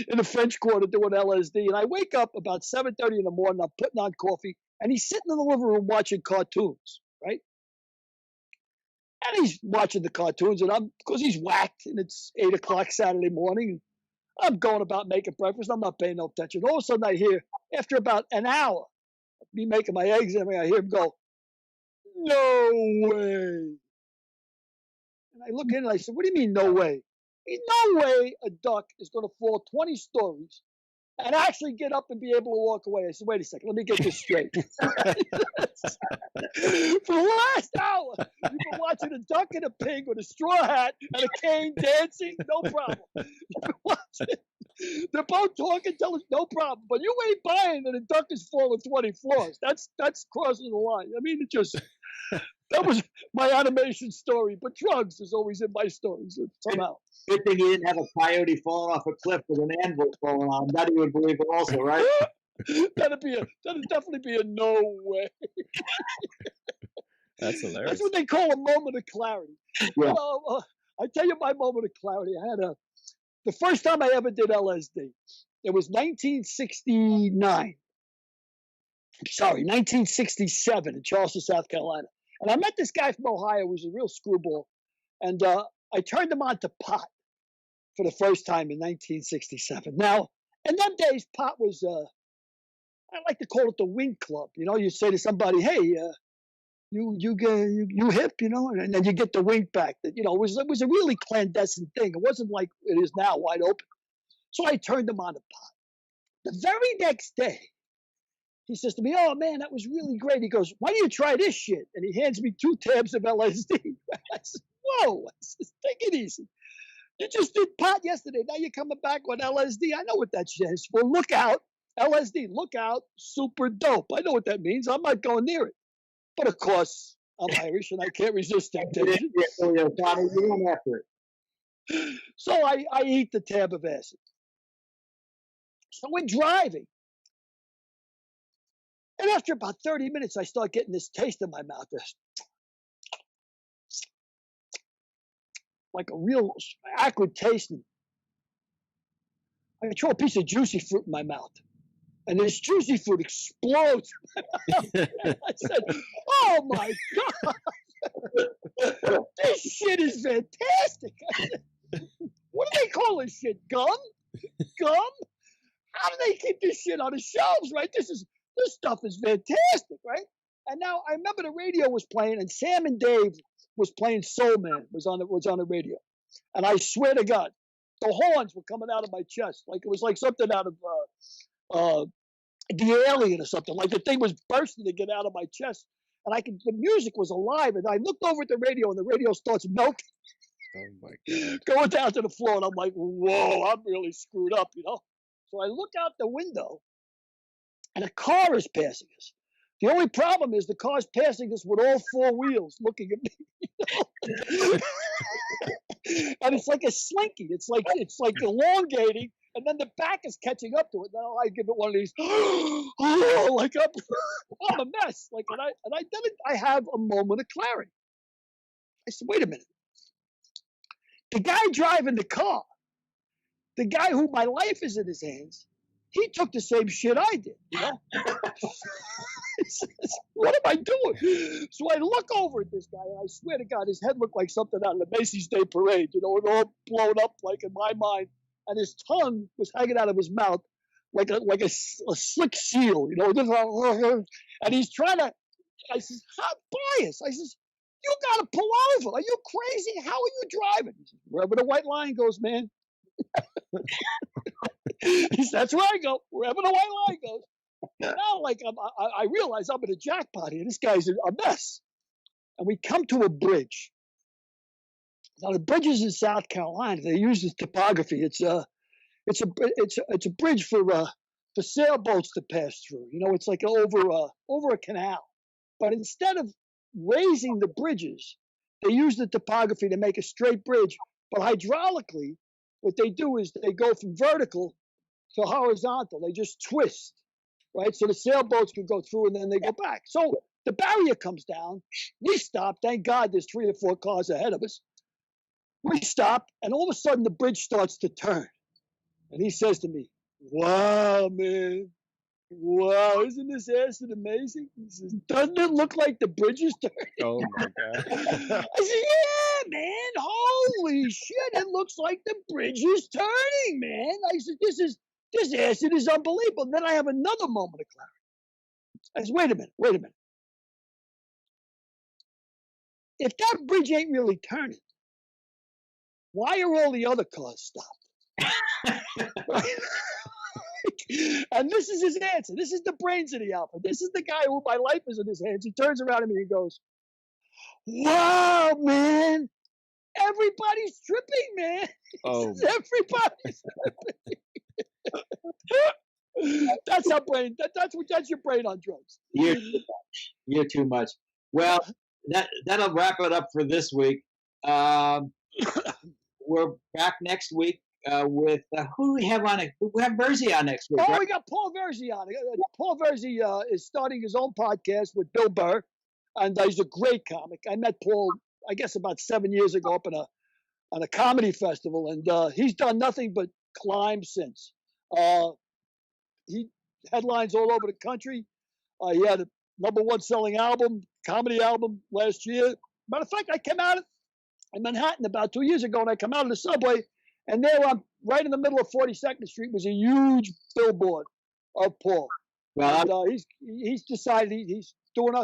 in the French Quarter doing LSD. And I wake up about 7:30 in the morning. I'm putting on coffee. And he's sitting in the living room watching cartoons, right? And he's watching the cartoons. And because he's whacked and it's 8 o'clock Saturday morning. I'm going about making breakfast. I'm not paying no attention. All of a sudden I hear, after about an hour of me making my eggs and everything, I hear him go, "No way." And I look in and I said, "What do you mean, no way?" There's no way a duck is going to fall 20 stories and actually get up and be able to walk away. I said, "Wait a second, let me get this straight." For the last hour, you've been watching a duck and a pig with a straw hat and a cane dancing, no problem. You've been watching, they're both talking, telling us, no problem. But you ain't buying that a duck is falling 20 floors. That's crossing the line. I mean, that was my animation story, but drugs is always in my stories somehow. Good thing you didn't have a coyote falling off a cliff with an anvil falling on him. That he would believe it also, right? That'd definitely be a no way. That's hilarious. That's what they call a moment of clarity. Yeah. You know, I tell you my moment of clarity. I had the first time I ever did LSD. It was 1969. Sorry, 1967 in Charleston, South Carolina. And I met this guy from Ohio who was a real screwball. And I turned him on to pot for the first time in 1967. Now, in them days, pot was, I like to call it the wink club. You know, you say to somebody, "Hey, you hip," you know, and then you get the wink back. That, you know, it was a really clandestine thing. It wasn't like it is now, wide open. So I turned him on to pot. The very next day, he says to me, "Oh man, that was really great." He goes, "Why don't you try this shit?" And he hands me 2 tabs of LSD. I said, "Whoa, I said, take it easy. You just did pot yesterday. Now you're coming back with LSD. I know what that shit is. Well, look out. LSD, look out, super dope. I know what that means. I'm not going near it." But of course, I'm Irish and I can't resist temptation. You went after it. So I eat the tab of acid. So we're driving. And after about 30 minutes, I start getting this taste in my mouth. Like a real acrid taste. I throw a piece of juicy fruit in my mouth. And this juicy fruit explodes. I said, "Oh my God. This shit is fantastic." I said, "What do they call this shit? Gum? Gum? How do they keep this shit on the shelves, right? This stuff is fantastic, right?" And now I remember the radio was playing and Sam and Dave was playing Soul Man, was on the radio. And I swear to God, the horns were coming out of my chest. Like it was like something out of The Alien or something. Like the thing was bursting to get out of my chest. And the music was alive. And I looked over at the radio and the radio starts melting. Oh my God. Going down to the floor. And I'm like, whoa, I'm really screwed up, you know? So I look out the window and a car is passing us. The only problem is the car's passing us with all 4 wheels looking at me. You know? And it's like a slinky. It's like elongating, and then the back is catching up to it. Now I give it one of these, like I'm a mess. Like, and I have a moment of clarity. I said, wait a minute. The guy driving the car, the guy who my life is in his hands, he took the same shit I did, you know? What am I doing? So I look over at this guy, and I swear to God, his head looked like something out of the Macy's Day Parade, you know, it all blown up like in my mind, and his tongue was hanging out of his mouth like a slick seal, you know, and he's trying to, I says, "How bias?" I says, "You got to pull over. Are you crazy? How are you driving?" He says, "Wherever the white line goes, man." He says, "That's where I go, wherever the white line goes." Now, like, I realize I'm in a jackpot here. This guy's a mess. And we come to a bridge. Now, the bridges in South Carolina, they use this topography. It's a bridge for for sailboats to pass through. You know, it's like over a canal. But instead of raising the bridges, they use the topography to make a straight bridge. But hydraulically, what they do is they go from vertical to horizontal. They just twist, right? So the sailboats can go through and then they go back. So the barrier comes down. We stop. Thank God there's 3 or 4 cars ahead of us. We stop, and all of a sudden the bridge starts to turn. And he says to me, "Wow, man. Wow, isn't this acid amazing?" He says, "Doesn't it look like the bridge is turning?" Oh my God. I said, "Yeah, man. Holy shit. It looks like the bridge is turning, man." I said, this acid is unbelievable. Then I have another moment of clarity. I said, wait a minute. If that bridge ain't really turning, why are all the other cars stopped? And this is his answer. This is the brains of the Alpha. This is the guy who my life is in his hands. He turns around at me and goes, "Wow, man. Everybody's tripping, man." Oh. Everybody's tripping. That's our brain. That's your brain on drugs. You're too much. You're too much. Well, that'll wrap it up for this week. We're back next week with who do we have on it? We have Verzi on next week. Oh, right? we got Paul Verzi on. Paul Verzi is starting his own podcast with Bill Burr, and he's a great comic. I met Paul, I guess, about 7 years ago up on a comedy festival, and he's done nothing but climb since. He headlines all over the country. He had a #1 selling comedy album last year. Matter of fact, I came out in Manhattan about 2 years ago, and I come out of the subway, and there I'm right in the middle of 42nd Street was a huge billboard of Paul. Well, And he's decided he's doing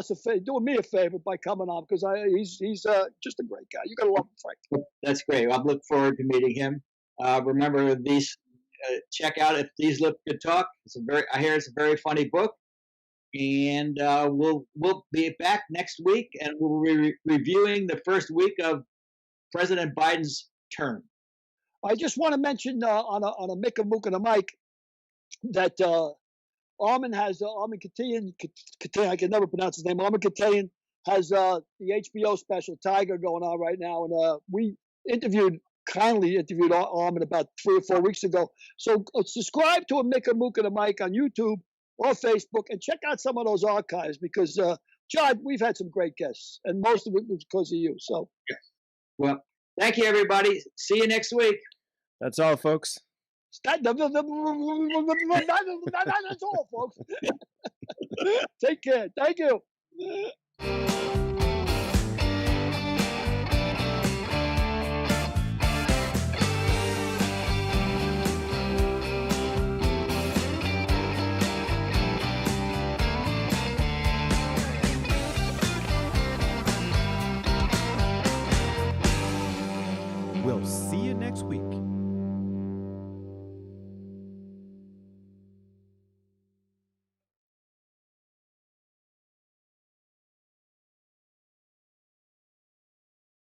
me a favor by coming on, because he's just a great guy. You gotta love him, Frank. that's great. I look forward to meeting him. Remember these. Check out If These Lips Could Talk. I hear it's a very funny book, and we'll be back next week, and we'll be reviewing the first week of President Biden's term. I just want to mention on a Mick and Mook and a Mike that Armin Katayan, I can never pronounce his name. Armin Katayan has the HBO special Tiger going on right now, and we kindly interviewed Armin about 3 or 4 weeks ago. So subscribe to a Mick and Mook and a Mike on YouTube or Facebook, and check out some of those archives, because John, we've had some great guests, and most of it was because of you. So, well, thank you, everybody. See you next week. That's all, folks. that's all, folks. Take care. Thank you. We'll see you next week.